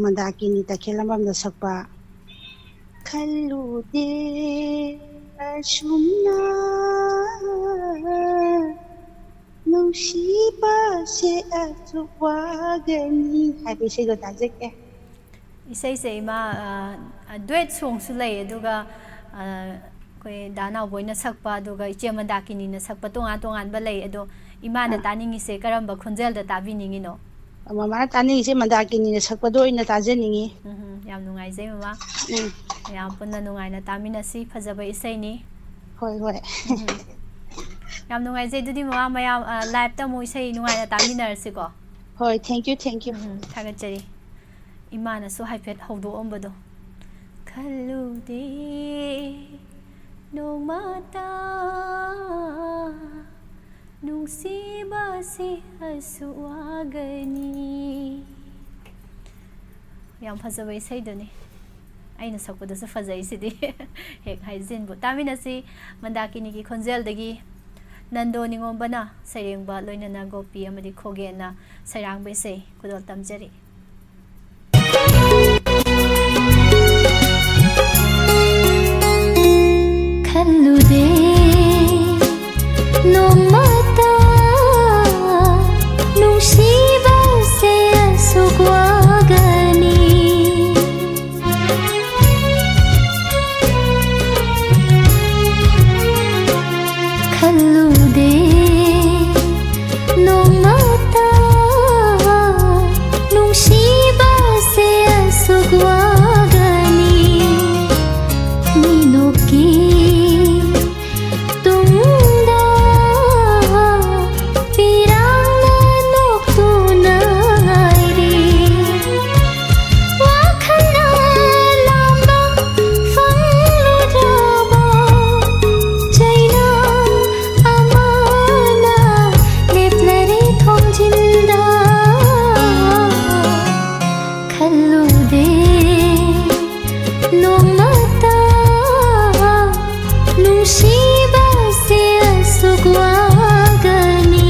ꯃꯟꯗꯥꯀꯤꯅꯤ ꯇꯈꯦꯜꯂꯝꯕꯝꯗ ꯁꯛꯄ ꯈꯜꯂꯨꯗꯦ ꯑꯁꯨꯝꯅ ꯅꯨꯡꯁꯤꯕꯁꯦ ꯑꯁꯨꯛ ꯋꯥꯒꯅꯤ ꯍꯥꯏꯕ ꯏꯁꯩꯗꯣ ꯇꯥꯖꯒꯦ ꯏꯁꯩꯁꯦ ꯏꯃꯥ ꯗꯨꯋꯦꯠ ꯁꯣꯡꯁꯨ ꯂꯩ ꯑꯗꯨꯒ ꯑꯩꯈꯣꯏ ꯗꯥ ꯅꯥꯎꯕꯣꯏꯅ ꯁꯛꯄ ꯑꯗꯨꯒ ꯏꯆꯦ ꯃꯟꯗꯥꯀꯤꯅꯤꯅ ꯁꯛꯄ ꯇꯣꯉꯥꯟꯕ ꯂꯩ ꯑꯗꯣ ꯏꯃꯥꯅ ꯇꯥꯅꯤꯡꯉꯤꯁꯦ ꯀꯔꯝꯕ ꯈꯣꯟꯖꯦꯜꯗ ꯇꯥꯕꯤꯅꯤꯡꯉꯤꯅꯣ ꯃꯃꯥꯅ ꯇꯥꯅꯤꯡꯉꯤꯁꯦ ꯃꯟꯗꯥꯀꯤꯅꯤꯅ ꯁꯛꯄꯗꯣ ꯑꯣꯏꯅ ꯇꯥꯖꯅꯤꯡꯉꯤ ꯌꯥꯝ ꯅꯨꯡꯉꯥꯏꯖꯩ ꯃꯃꯥ ꯎꯝ ꯃꯌꯥꯝ ꯄꯨꯟꯅ ꯅꯨꯡꯉꯥꯏꯅ ꯇꯥꯃꯤꯟꯅꯁꯤ ꯐꯖꯕ ꯏꯁꯩꯅꯤ ꯍꯣꯏ ꯍꯣꯏ ꯌꯥꯝ ꯅꯨꯡꯉꯥꯏꯖꯩ ꯑꯗꯨꯗꯤ ꯃꯃꯥ ꯃꯌꯥꯝ ꯂꯥꯏꯞꯇ ꯑꯃꯨꯛ ꯏꯁꯩ ꯅꯨꯡꯉꯥꯏꯅ ꯇꯥꯃꯤꯟꯅꯔꯁꯤꯀꯣ ꯍꯣꯏ ꯊꯦꯡꯛ ꯌꯨ ꯊꯥꯒꯠꯆꯔꯤ ꯏꯃꯥꯅꯁꯨ ꯍꯥꯏꯐꯦꯠ ꯍꯧꯗꯣꯛꯑꯝꯕꯗꯣ ꯈꯜꯂꯨꯗꯦ ꯅꯣꯡꯃꯇ ꯅꯨꯡꯁꯤꯕꯁꯤ ꯑꯁꯨꯛ ꯋꯥꯒꯅꯤ ꯌꯥꯝ ꯐꯖꯕ ꯏꯁꯩꯗꯨꯅꯤ ꯑꯩꯅ ꯁꯛꯄꯗꯁꯨ ꯐꯖꯩꯁꯤꯗꯤ ꯍꯦꯛ ꯍꯥꯏꯖꯤꯟꯕꯨ ꯇꯥꯃꯤꯟꯅꯁꯤ ꯃꯟꯗꯥꯀꯤꯅꯤꯒꯤ ꯈꯣꯟꯖꯦꯜꯗꯒꯤ ꯅꯟꯗꯣ ꯅꯤꯉꯣꯝꯕꯅ ꯁꯩꯔꯦꯡꯕ ꯂꯣꯏꯅꯅ ꯒꯣꯄꯤ ꯑꯃꯗꯤ ꯈꯣꯒꯦꯟꯅ ꯁꯩꯔꯥꯡꯕ ꯏꯁꯩ ꯈꯨꯗꯣꯜ ꯇꯝꯖꯔꯤ ꯈꯜꯂꯨꯗꯦ ꯅꯣꯡꯃꯇ ꯅꯨꯡꯁꯤꯕꯁꯦ ꯑꯁꯨꯛ ꯋꯥꯒꯅꯤ ꯈꯜꯂꯨꯗꯦ ꯅꯣꯡꯃꯇ ꯅꯨꯡꯁꯤ ꯅꯣꯡꯃꯇ ꯅꯨꯡꯁꯤꯕꯁꯦ ꯑꯁꯨꯛ ꯋꯥꯒꯅꯤ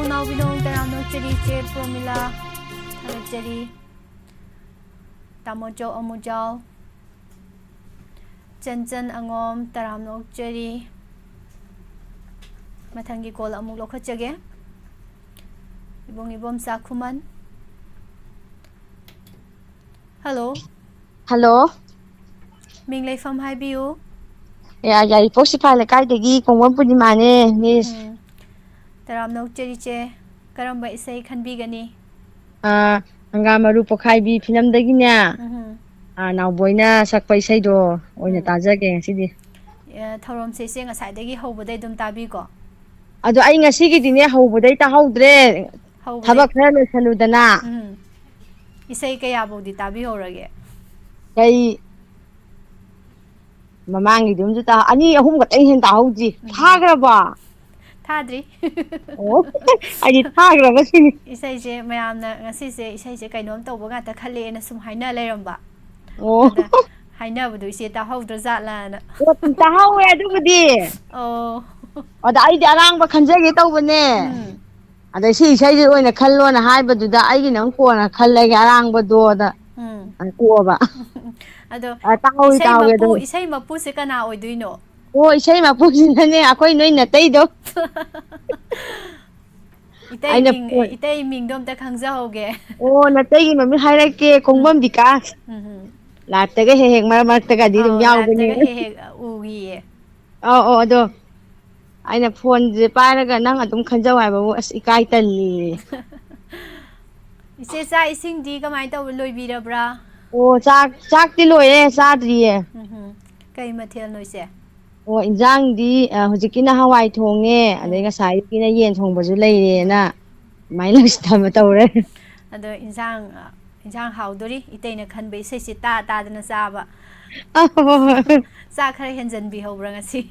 Naubinong taramno cheri che promila thalachari tamojo amujao Chanchan angom taramno cheri mathangi kol amuk lokhachage ibom sakhuman Hello Hello Minglei fam haibiu Ya yari posi pale kai degi kongwan punimane miss Taramno cheri che karamba isai khanbigani Hangamaru pokhaibi filamdagine Nauboina sakpa isaido oina tajage ngasidi Thorom se se ngasaidagi hobodai dum tabi ko Ado ai ngasigidine hobodai tahaudre thabak khara loisaludana Isai kaya bodi tabi horage kai Mamangi dumju ta ani ahum ga tai hen tahauji thagraba Thadri Oh ai thagraba sini Isai je mayamna ngasi se isai je kainom tawba ga ta khale na sum haina leiramba Oh haina budu ise ta haudra zatla na tahawe adugudi Oh Ada ai arangba khanjage tawbane Ada si isai je oina khallona haibaduda ai gi nang kona khallage arangba do da Kuoba ꯑꯗꯣ ꯇꯥꯍꯧꯏ ꯇꯥꯍꯧꯏ ꯑꯗꯣ ꯏꯁꯩ ꯃꯄꯨꯁꯦ ꯀꯅꯥ ꯑꯣꯏꯗꯣꯏꯅꯣ? ꯑꯣ ꯏꯁꯩ ꯃꯄꯨꯁꯤꯅꯅꯦ ꯑꯩꯈꯣꯏ ꯅꯣꯏ ꯅꯇꯩꯗꯣ ꯑꯩꯅ ꯏꯇꯩ ꯃꯤꯡꯗꯣ ꯑꯝꯇ ꯈꯪꯖꯍꯧꯒꯦ. ꯑꯣ ꯅꯇꯩꯒꯤ ꯃꯃꯤꯡ ꯍꯥꯏꯔꯛꯀꯦ ꯈꯣꯡꯕꯝ ꯕꯤꯀꯥꯁ ꯂꯥꯏꯞꯇꯒ ꯍꯦꯛ ꯍꯦꯛ ꯃꯔꯛ ꯃꯔꯛꯇꯒꯗꯤ ꯑꯗꯨꯝ ꯑꯧ ꯌꯥꯎꯕꯅꯦ. ꯂꯥꯏꯞꯇꯒ ꯍꯦꯛ ꯍꯦꯛ ꯎꯒꯤꯌꯦ. ꯑꯧ ꯑꯧ ꯑꯗꯣ ꯑꯩꯅ ꯐꯣꯟꯁꯦ ꯄꯥꯏꯔꯒ ꯅꯪ ꯑꯗꯨꯝ ꯈꯟꯖꯧ ꯍꯥꯏꯕꯕꯨ ꯑꯁ ꯏꯀꯥꯏ ꯇꯜꯂꯤ. ꯏꯆꯦ ꯆꯥꯛ ꯏꯁꯤꯡꯗꯤ ꯀꯃꯥꯏꯅ ꯇꯧꯕ ꯂꯣꯏꯕꯤꯔꯕ꯭ꯔꯥ? ꯑꯣ ꯆꯥꯛꯇꯤ ꯂꯣꯏꯔꯦ ꯆꯥꯗ꯭ꯔꯤꯌꯦ. ꯀꯩ ꯃꯊꯦꯜꯅꯣ ꯏꯆꯦ? ꯑꯣ ꯏꯟꯖꯥꯡꯗꯤ ꯍꯧꯖꯤꯛꯀꯤꯅ ꯍꯋꯥꯏ ꯊꯣꯡꯉꯦ ꯑꯗꯩ ꯉꯁꯥꯏꯒꯤꯅ ꯌꯦꯟ ꯊꯣꯡꯕꯁꯨ ꯂꯩꯔꯦꯅ ꯑꯗꯨꯃꯥꯏꯅ ꯇꯧꯔꯦ. ꯑꯗꯣ ꯏꯟꯁꯥꯡ ꯍꯥꯎꯗꯣꯔꯤ ꯏꯇꯩꯅ ꯈꯟꯕ ꯏꯁꯩꯁꯤ ꯇꯥꯗꯅ ꯆꯥꯕ. ꯆꯥꯛ ꯈꯔ ꯍꯦꯟꯖꯟꯕꯤꯍꯧꯕ꯭ꯔꯥ ꯉꯁꯤ?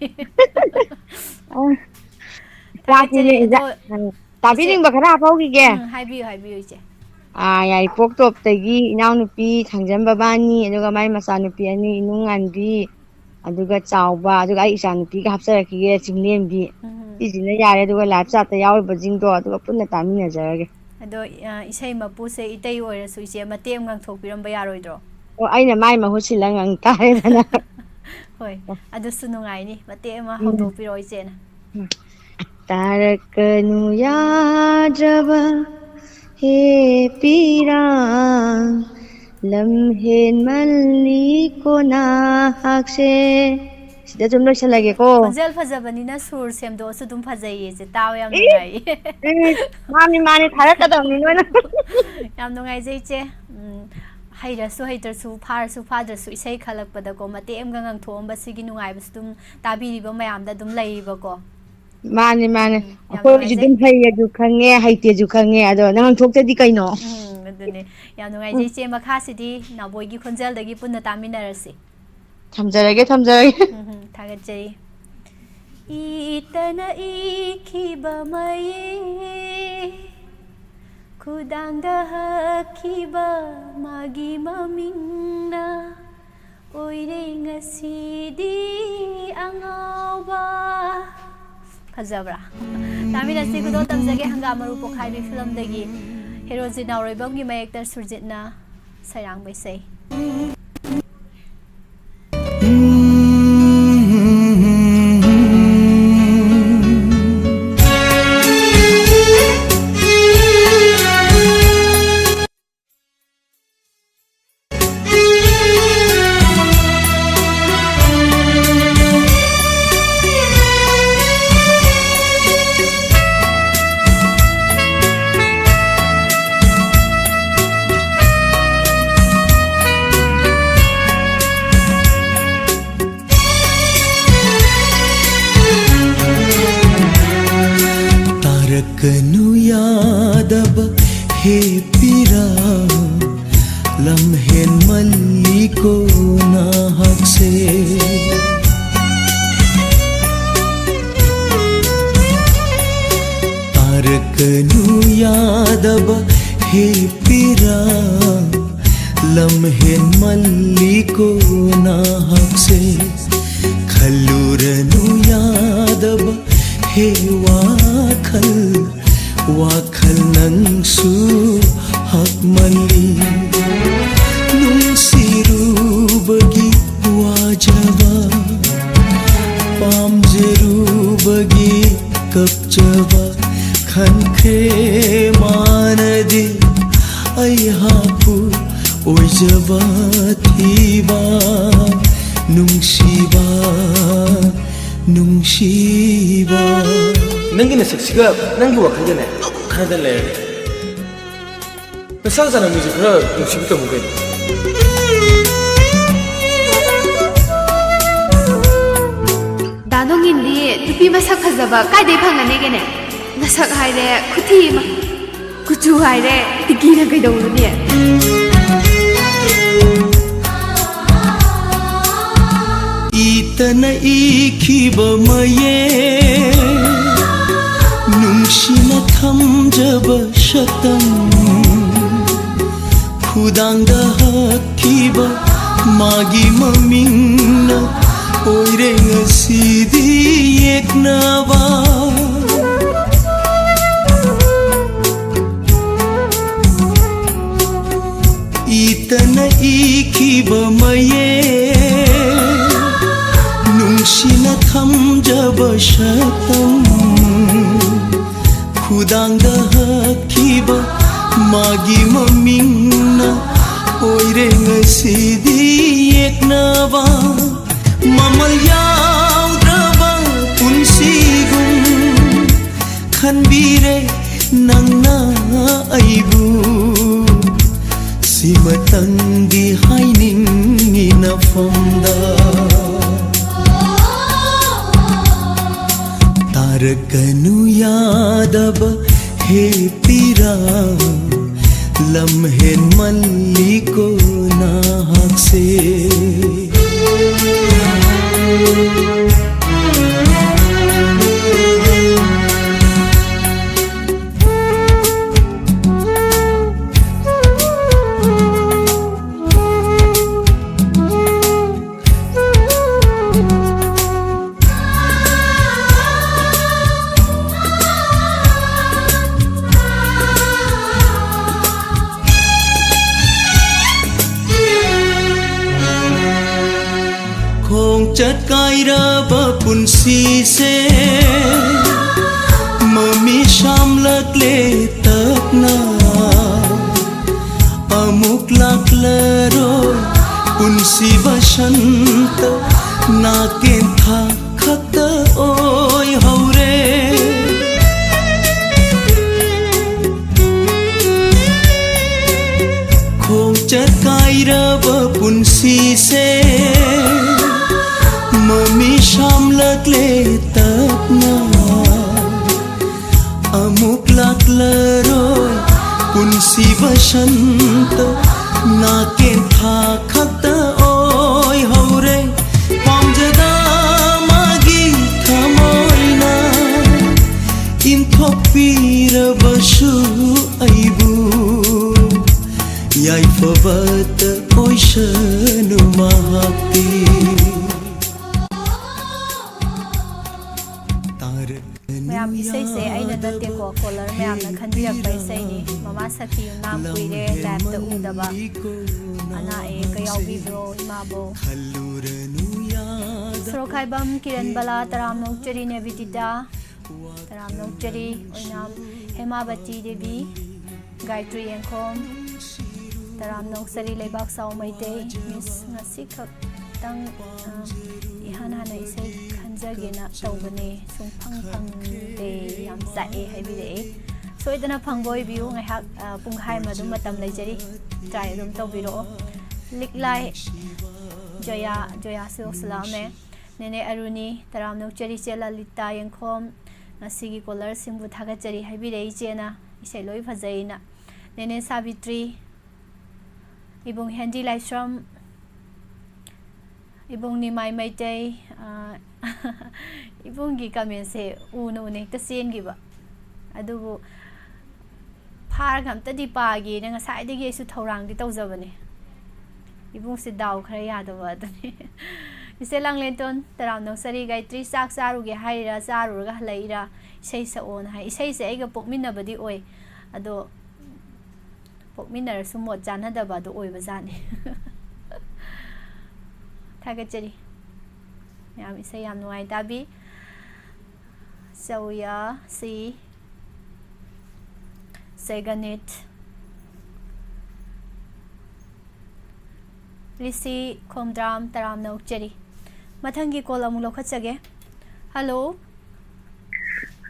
ꯆꯥꯛꯇꯤꯅꯦ ꯊꯥꯒꯠꯆꯔꯤ ꯑꯗꯣ ꯏꯆꯦ ꯇꯥꯕꯤꯅꯤꯡꯕ ꯈꯔ ꯍꯥꯞꯐꯧꯈꯤꯒꯦ. ꯍꯥꯏꯕꯤꯌꯨ ꯍꯥꯏꯕꯤꯌꯨ ꯏꯆꯦ. ꯌꯥꯏꯔꯤꯄꯣꯛ ꯇꯣꯞꯇꯒꯤ ꯏꯅꯥꯎꯅꯨꯄꯤ ꯊꯥꯡꯖꯝ ꯕꯕꯥꯅꯤ ꯑꯗꯨꯒ ꯃꯥꯏ ꯃꯆꯥꯅꯨꯄꯤ ꯑꯅꯤ ꯏꯅꯨꯡꯉꯥꯟꯕꯤ ꯑꯗꯨꯒ ꯆꯥꯎꯕ ꯑꯗꯨꯒ ꯑꯩ ꯏꯆꯥ ꯅꯨꯨꯄꯤꯒ ꯍꯥꯞꯆꯔꯛꯈꯤꯒꯦ ꯆꯤꯡꯂꯦꯝꯕꯤ ꯁꯤꯁꯤꯅ ꯌꯥꯔꯦ ꯑꯗꯨꯒ ꯂꯥꯏꯞ ꯆꯥꯠꯇ ꯌꯥꯎꯔꯤꯕꯁꯤꯡꯗꯣ ꯑꯗꯨꯒ ꯄꯨꯟꯅ ꯇꯥꯃꯤꯟꯅꯖꯔꯒꯦ. ꯑꯗꯣ ꯏꯁꯩ ꯃꯄꯨꯁꯦ ꯏꯇꯩ ꯑꯣꯏꯔꯁꯨ ꯏꯆꯦ ꯃꯇꯦꯛ ꯑꯃ ꯉꯪꯊꯣꯛꯄꯤꯔꯝꯕ ꯌꯥꯔꯣꯏꯗ꯭ꯔꯣ? ꯑꯣ ꯑꯩꯅ ꯃꯥꯏ ꯃꯍꯨꯠ ꯁꯤꯜꯂ ꯉꯪ ꯇꯥꯔꯦꯗꯅ. ꯍꯣꯏ ꯑꯗꯨꯁꯨ ꯅꯨꯡꯉꯥꯏꯅꯤ ꯃꯇꯦꯛ ꯑꯃ ꯍꯧꯗꯣꯛꯄꯤꯔꯛꯑꯣ ꯏꯆꯦꯅ. ꯇꯥꯔꯛꯀꯅꯨ ꯌꯥꯗ꯭ꯔꯕ ꯍꯦ ꯄꯤꯔꯥꯡ ꯂꯝ ꯍꯦꯟꯃꯜꯂꯤꯀꯣ ꯅꯍꯥꯛꯁꯦ. ꯁꯤꯗ ꯁꯨꯝ ꯂꯣꯏꯁꯜꯂꯒꯦꯀꯣ. ꯈꯣꯟꯖꯦꯜ ꯐꯖꯕꯅꯤꯅ ꯁꯨꯔ ꯁꯦꯝꯗꯣꯛꯑꯁꯨ ꯑꯗꯨꯝ ꯐꯖꯩꯌꯦ ꯏꯆꯦ ꯇꯥꯕ ꯌꯥꯝ ꯅꯨꯡꯉꯥꯏꯌꯦ. ꯃꯥꯅꯤ ꯊꯥꯔꯛꯀꯗꯕꯅꯤ ꯅꯣꯏꯅ. ꯌꯥꯝ ꯅꯨꯡꯉꯥꯏꯖꯩ ꯏꯆꯦ. ꯍꯩꯔꯁꯨ ꯍꯩꯇ꯭ꯔꯁꯨ ꯐꯥꯔꯁꯨ ꯐꯥꯗ꯭ꯔꯁꯨ ꯏꯁꯩ ꯈꯜꯂꯛꯄꯗꯀꯣ ꯃꯇꯦꯛ ꯑꯃꯒ ꯉꯪꯊꯣꯛꯑꯝꯕ ꯁꯤꯒꯤ ꯅꯨꯡꯉꯥꯏꯕꯁꯨ ꯑꯗꯨꯝ ꯇꯥꯕꯤꯔꯤꯕ ꯃꯌꯥꯝꯗ ꯑꯗꯨꯝ ꯂꯩꯌꯦꯕꯀꯣ. ꯃꯥꯅꯦ ꯌꯥꯝ ꯑꯩꯈꯣꯏꯁꯨ ꯅꯨꯡꯉꯥꯏꯖꯩ ꯑꯗꯨꯝ ꯍꯩꯌꯦꯁꯨ ꯈꯪꯉꯦ ꯍꯩꯇꯦꯁꯨ ꯈꯪꯉꯦ ꯑꯗꯣ ꯅꯪ ꯉꯪꯊꯣꯛꯇꯗꯤ ꯀꯩꯅꯣ. ꯑꯗꯨꯅꯦ ꯌꯥꯝ ꯅꯨꯡꯉꯥꯏꯖꯩ ꯏꯆꯦ ꯃꯈꯥꯁꯤꯗꯤ ꯅꯥꯎꯕꯣꯏꯒꯤ ꯈꯣꯟꯖꯦꯜꯗꯒꯤ ꯄꯨꯟꯅ ꯇꯥꯃꯤꯟꯅꯔꯁꯤ. ꯊꯝꯖꯔꯒꯦ. ꯊꯥꯒꯠꯆꯔꯤ. ꯏꯇꯅ ꯏꯈꯤꯕ ꯃꯌꯦꯛ ꯈꯨꯗꯥꯡꯗ ꯍꯛꯈꯤꯕ ꯃꯥꯒꯤ ꯃꯃꯤꯡꯅ ꯑꯣꯏꯔꯦ ꯉꯁꯤꯗꯤ ꯑꯉꯥꯎꯕ. ꯐꯖꯕ꯭ꯔꯥ? ꯇꯥꯃꯤꯟꯅꯁꯤ ꯈꯨꯗꯣꯜ ꯇꯝꯖꯒꯦ ꯍꯪꯒꯥꯝ ꯃꯔꯨ ꯄꯣꯛꯈꯥꯏꯕꯤ ꯐꯤꯂꯝꯗꯒꯤ ꯍꯦꯔꯣꯖꯤꯠ ꯅꯥꯎꯔꯣꯏꯕꯝꯒꯤ ꯃꯌꯦꯛꯇ ꯁꯨꯔꯖꯤꯠꯅ ꯁꯩꯔꯥꯡꯕ ꯏꯁꯩ. तारकनु यादव हे पीरा लम्हेन मल्ली को नाहक से तारकनु यादव हे पीरा लम्हेन मल्ली को नाहक से खल्लूरनु यादव हे वाखल नंगसु हक मल्ली नुंसिरुबगी वाजवा पामजरुबगी कपजवा खनखे मानदि अयहापु ओइजवा थीबा नुंशिबा नंगी नसक्सिगा नंगी वखलदने खनदा लेरे नसा जाना मिजु खरा नुंसिबो मुगे दानोंगिंदी तुपी मसक फजबा कायदे फंगनेगेने नसक हाइरे खुथि मा कुचु हाइरे तिकीना कइदौलुने इतना इखिब मये नुंशिना थमजब शतम खुदांगा हक्किब मागी ममिंगना ओइरे ngasidi yeknawa इतना इखिब मये ꯅꯨꯡꯁꯤꯅ ꯊꯝꯖꯕ ꯁꯛꯇꯝ ꯈꯨꯗꯥꯡꯗ ꯍꯛꯈꯤꯕ ꯃꯥꯒꯤ ꯃꯃꯤꯡꯅ ꯑꯣꯏꯔꯦ ꯉꯁꯤꯗꯤ ꯌꯦꯛꯅꯕ ꯃꯃꯜ ꯌꯥꯎꯗ꯭ꯔꯕ ꯄꯨꯟꯁꯤꯒꯨꯝ ꯈꯟꯕꯤꯔꯦ ꯅꯪꯅ ꯑꯩꯕꯨ ꯁꯤꯃꯇꯪꯗꯤ ꯍꯥꯏꯅꯤꯡꯉꯤ ꯅꯐꯝꯗ तारकनु यादव हे पीरा लम्हेन मल्ली को नाहक से चटकाइरबा पुन्सीसे मम्मी शामलकले तपना अमुक लाकलरो पुन्सी बसंत नाकेन था खत ओय हौरे खों चटकाइरबा पुन्सीसे मम्मी शामलकले तपना अमुक लाकलरो पुन्सी बसंत नाकेन था खत ओय हौरे पामजदा मागी थमोयना इनथोपीरबसु अइबु याइफबत ओइशनु महती मैम इसे से अइना नते को कॉलर मैम ना खंदिरक इसेनी ममा सखी नाम कुइरे लैब द उदबा अना ए कयाउबी ब्रो इमाबो सरोखाइबम किरण बला तराम नौचरी नेविदिता तराम नौचरी ओइनाम हेमावती देवी गायत्री एंखोम तराम नौसरी लेबाक साउ मैते मिस ngasi खक्तंग इहान हाना इसे खंजगेना तौबने सुंफंग फंगदे याम चाए हाइबिरे सोइदना फंगबोय बिउ ngaiha pungkhai madum matam leijari try dum tawbiro liklai joya silame nene aruni taram nokchari chela lita yengkhom ngasigi color singbu thaga chari haibire chena isai loi phajaina nene savitri ibung hendi laisram ibung ni mai maitei ibung gi comment se unu ne ta sen gi ba adubu phar gam ta di pa gi na ngasai de gi su thorang di tawjabane ibung se daw khara ya da ba dani ise lang lenton taram no sari gaitri sak saru ge haira saru ga halaira sei sa on hai sei se ai ga pokmina badi oi ado pokminar su mo jana da ba do oi ba jani थागचरी याम इसे याम नुआई दाबी सौया सी सेगनेट रिसी खोमद्राम तराम नौचरी मथंगी कॉल अमु लखचगे hello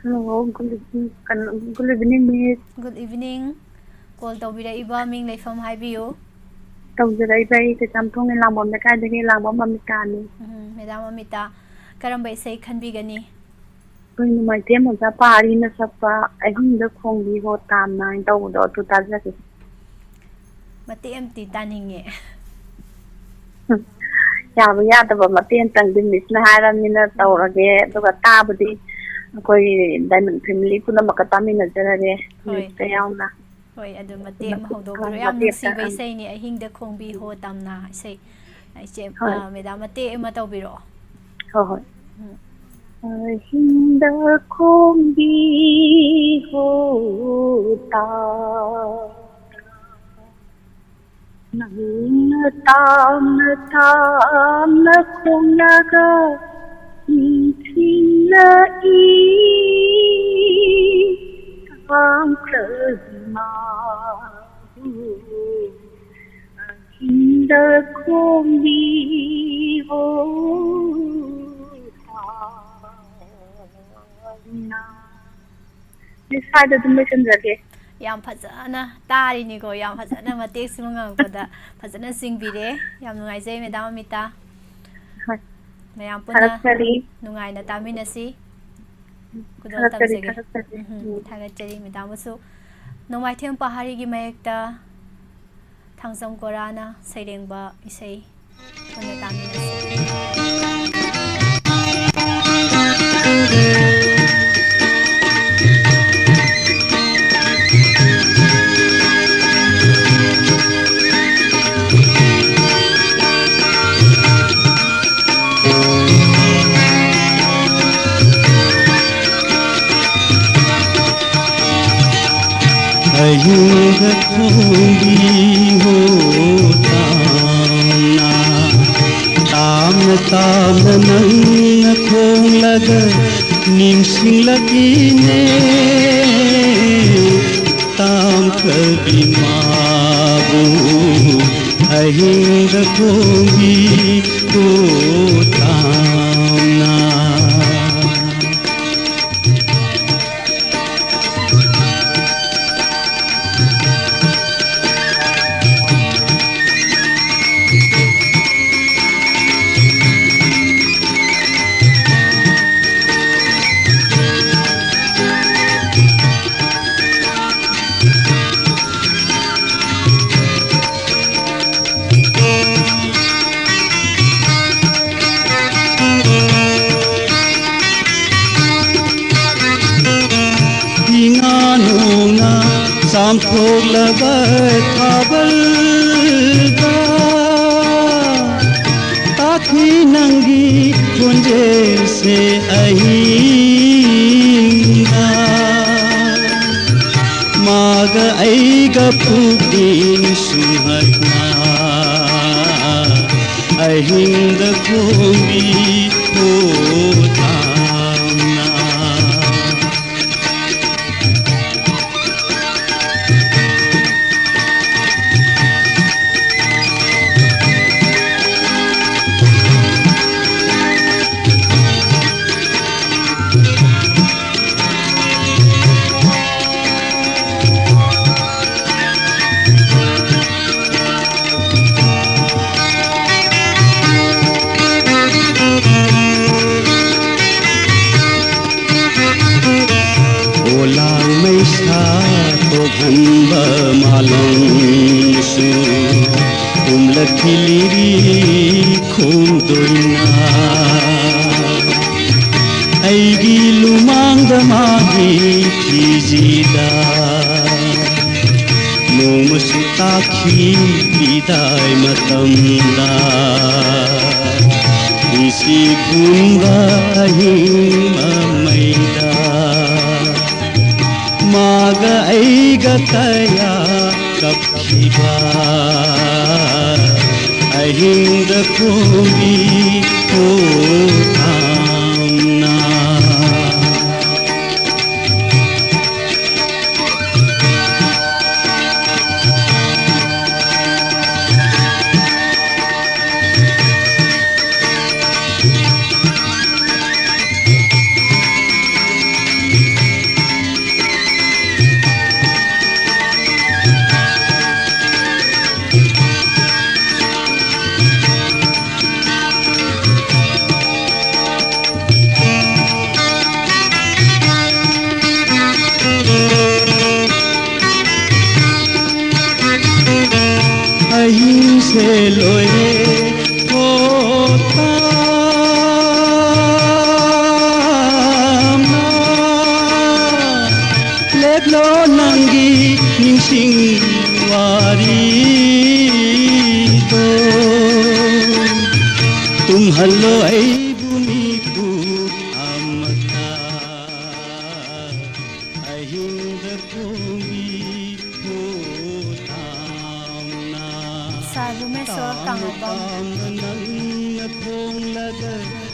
hello good evening miss good evening call तौबिरा इबा मिंग लेफम हाइबियो तौजराई बाई ते चामथोंग लांबम ने कादगे लांबम ममितानी मेदाम अमिता करम बै सै खनबिगनी कोई नुमाइते मजा पारी न सपा अहिंद खोंगी हो ताम नाइन तौदो तु ताजके मते एमती तानिंगे याबो यादबो मतेन तंग दिन मिसना हारमिना तौरगे दुगा ताबदी कोई डायमंड फैमिली पुना मकतामी नजरगे ते यावना होय अदु मते म हौदो बरो याम नुसी बै सै नि अहिंद खोंबी हो तामना सै आइचे मेदाम मते म तौबिरो हो हो अहिंद खोंबी हो ता नंग ताम खोंगगा lagi tam kerma hinda kombi ho na this side of the mission jage yam fazana tari ni ko yam fazana matek simungang pada fazana singbire yam nungai jai madam Amita mayam puna nungai na taminasi kudal tamsege thagachari madam su nongmai them pahari gi mayekta thangsam korana sairengba isai puna taminasi अयुग खोंगी होता ना ताम ताम नंग खोंग लग निमसिंग लगी ने ताम कभी माबू अयुग खोंगी होता ना Samthok lagai thabal da Takhi nangi kunje se ahinga Maga aiga pugin suhatna Ahinga kumbi hotamna Hamba malong su kumla khiliri khum doina aigi lumang da magi khijida mom su takhi bidai matamda isi gunda hi mamaida Maga aiga taya kaphiba ahinga kumbi hotamna se loye hotamna leblo nangi ningsing wari do tum hallo ai bumi pu amata ahinda kumbi Salume so kangabang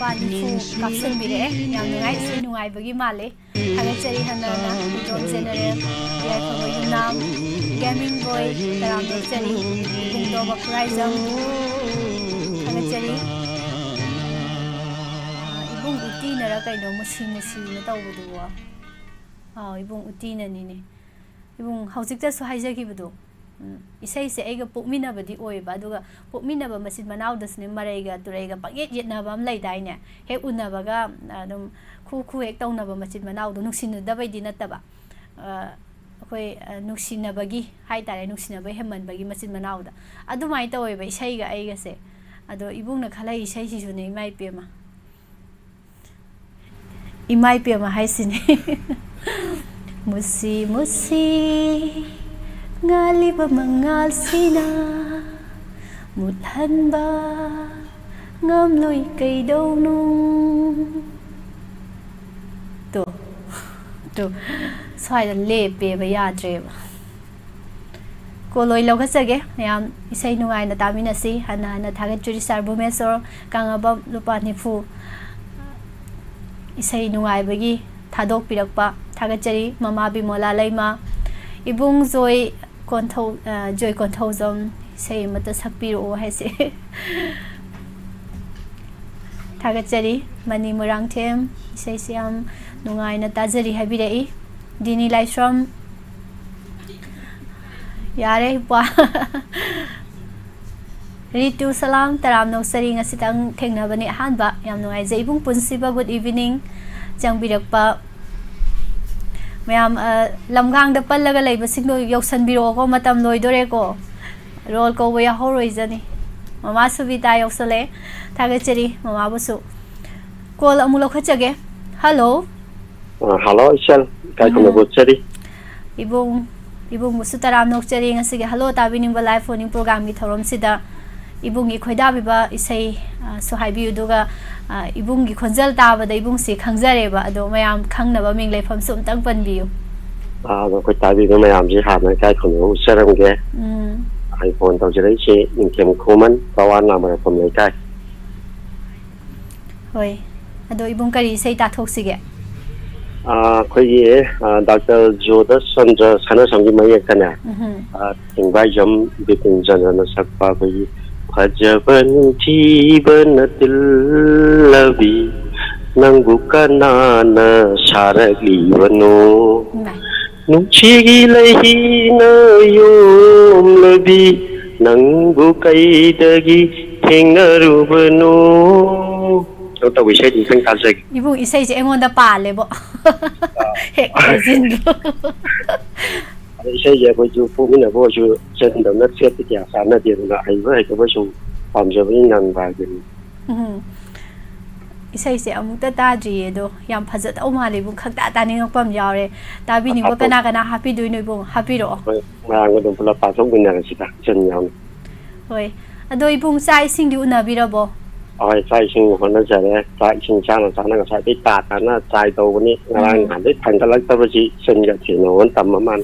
lupa nifu kapsan bire yang nungai isai nungai bagi male haga cari hanana Don General yai phono yunam gaming boy taram do cari bung do bakuraizam haga cari ibung uti nara kaino musi na tawbuduwa ibung uti na nini ibung haujikta su haijagibadu isai se aiga pokminabadi oiba aduga pokminaba masid manaudasne maraiga turaiga paget yetnaba am laidaine he unabaga adum khu hek tawnaba masid manaudu nuksinudabadi nataba akoi nuksinabagi haitare nuksinaba hemanbagi masid manauda adumai tawoiba isaiga aiga se ado ibungna khalai isai sisune imai pema haisine musi musi ngalib mangal sina muthanba ngamloi kai dau nung to sai da lepe ba yadre ba ko loi loga sage yam isai nungai na tamina si hana thaga churi sarbumesor kangaba lupa nifu isai nungai bagi thadok pirakpa thaga chari mama bimola laima ibung joy konthau zom sei mata sakpiro haise thagachari mani murang them sei siam nungai na tajari habirei dini laishram yare pa ritu salam taram no sari ngasitang thengna bani hanba yam nungai jai ibung punsiba good evening jangbirakpa ma'am लमगांग द पल्लगा लेबसिंग दो योक्सन बिरो को मतम लोइदोरे को रोल को वया होरोइजनी ममा सुविता योक्सले थागेचरी ममा बसु कॉल अमुलो खचगे हेलो हेलो इशल काय को बोचरी ibung musu taram nokchari ngasige hello tabining ba live phoning program gi thorom sida ibung gi khoida biba isai so haibi uduga ibung gi khonjal taba da ibung se khangjare ba ado mayam khangna ba ming leifam sum tang panbiu do ko tabi go mayam ji ha na kai khono saram ge iphone to jere che ning kem khoman pawan na ma phom le kai hoi ado ibung kari sei ta thok sige khoi ye Dr. Joda Sandra sana samgi mai kana tingbai jam bitin jana na sakpa khoi Fajaban jiban tillabi nanggu kanana saragli wano nungchigi lahina yom labi nanggu kaidagi tengaru wano Tau isai di sing tasik ibu isai je engonda pale bo hek kazindu isai je ko ju pumina bo ju chen da na set ti ya sa na dia na ai ba ko ba su pam je bin nan ba gin isai se amukta ta ji do yam phajat au ma le bu khakta ta ni ngpam yawre ta bi ni bo kana happy dui noi bu happy ro ma ngo dum pula pa song bin na si ta chen yaw hoi ado ibung sai sing di una bi ro bo ai sai sing ho na ja le sai sing cha na sa na ga sai ti ta ta na sai to ni ngang han de than ka lak ta ba ji chen ga thi no won tam ma man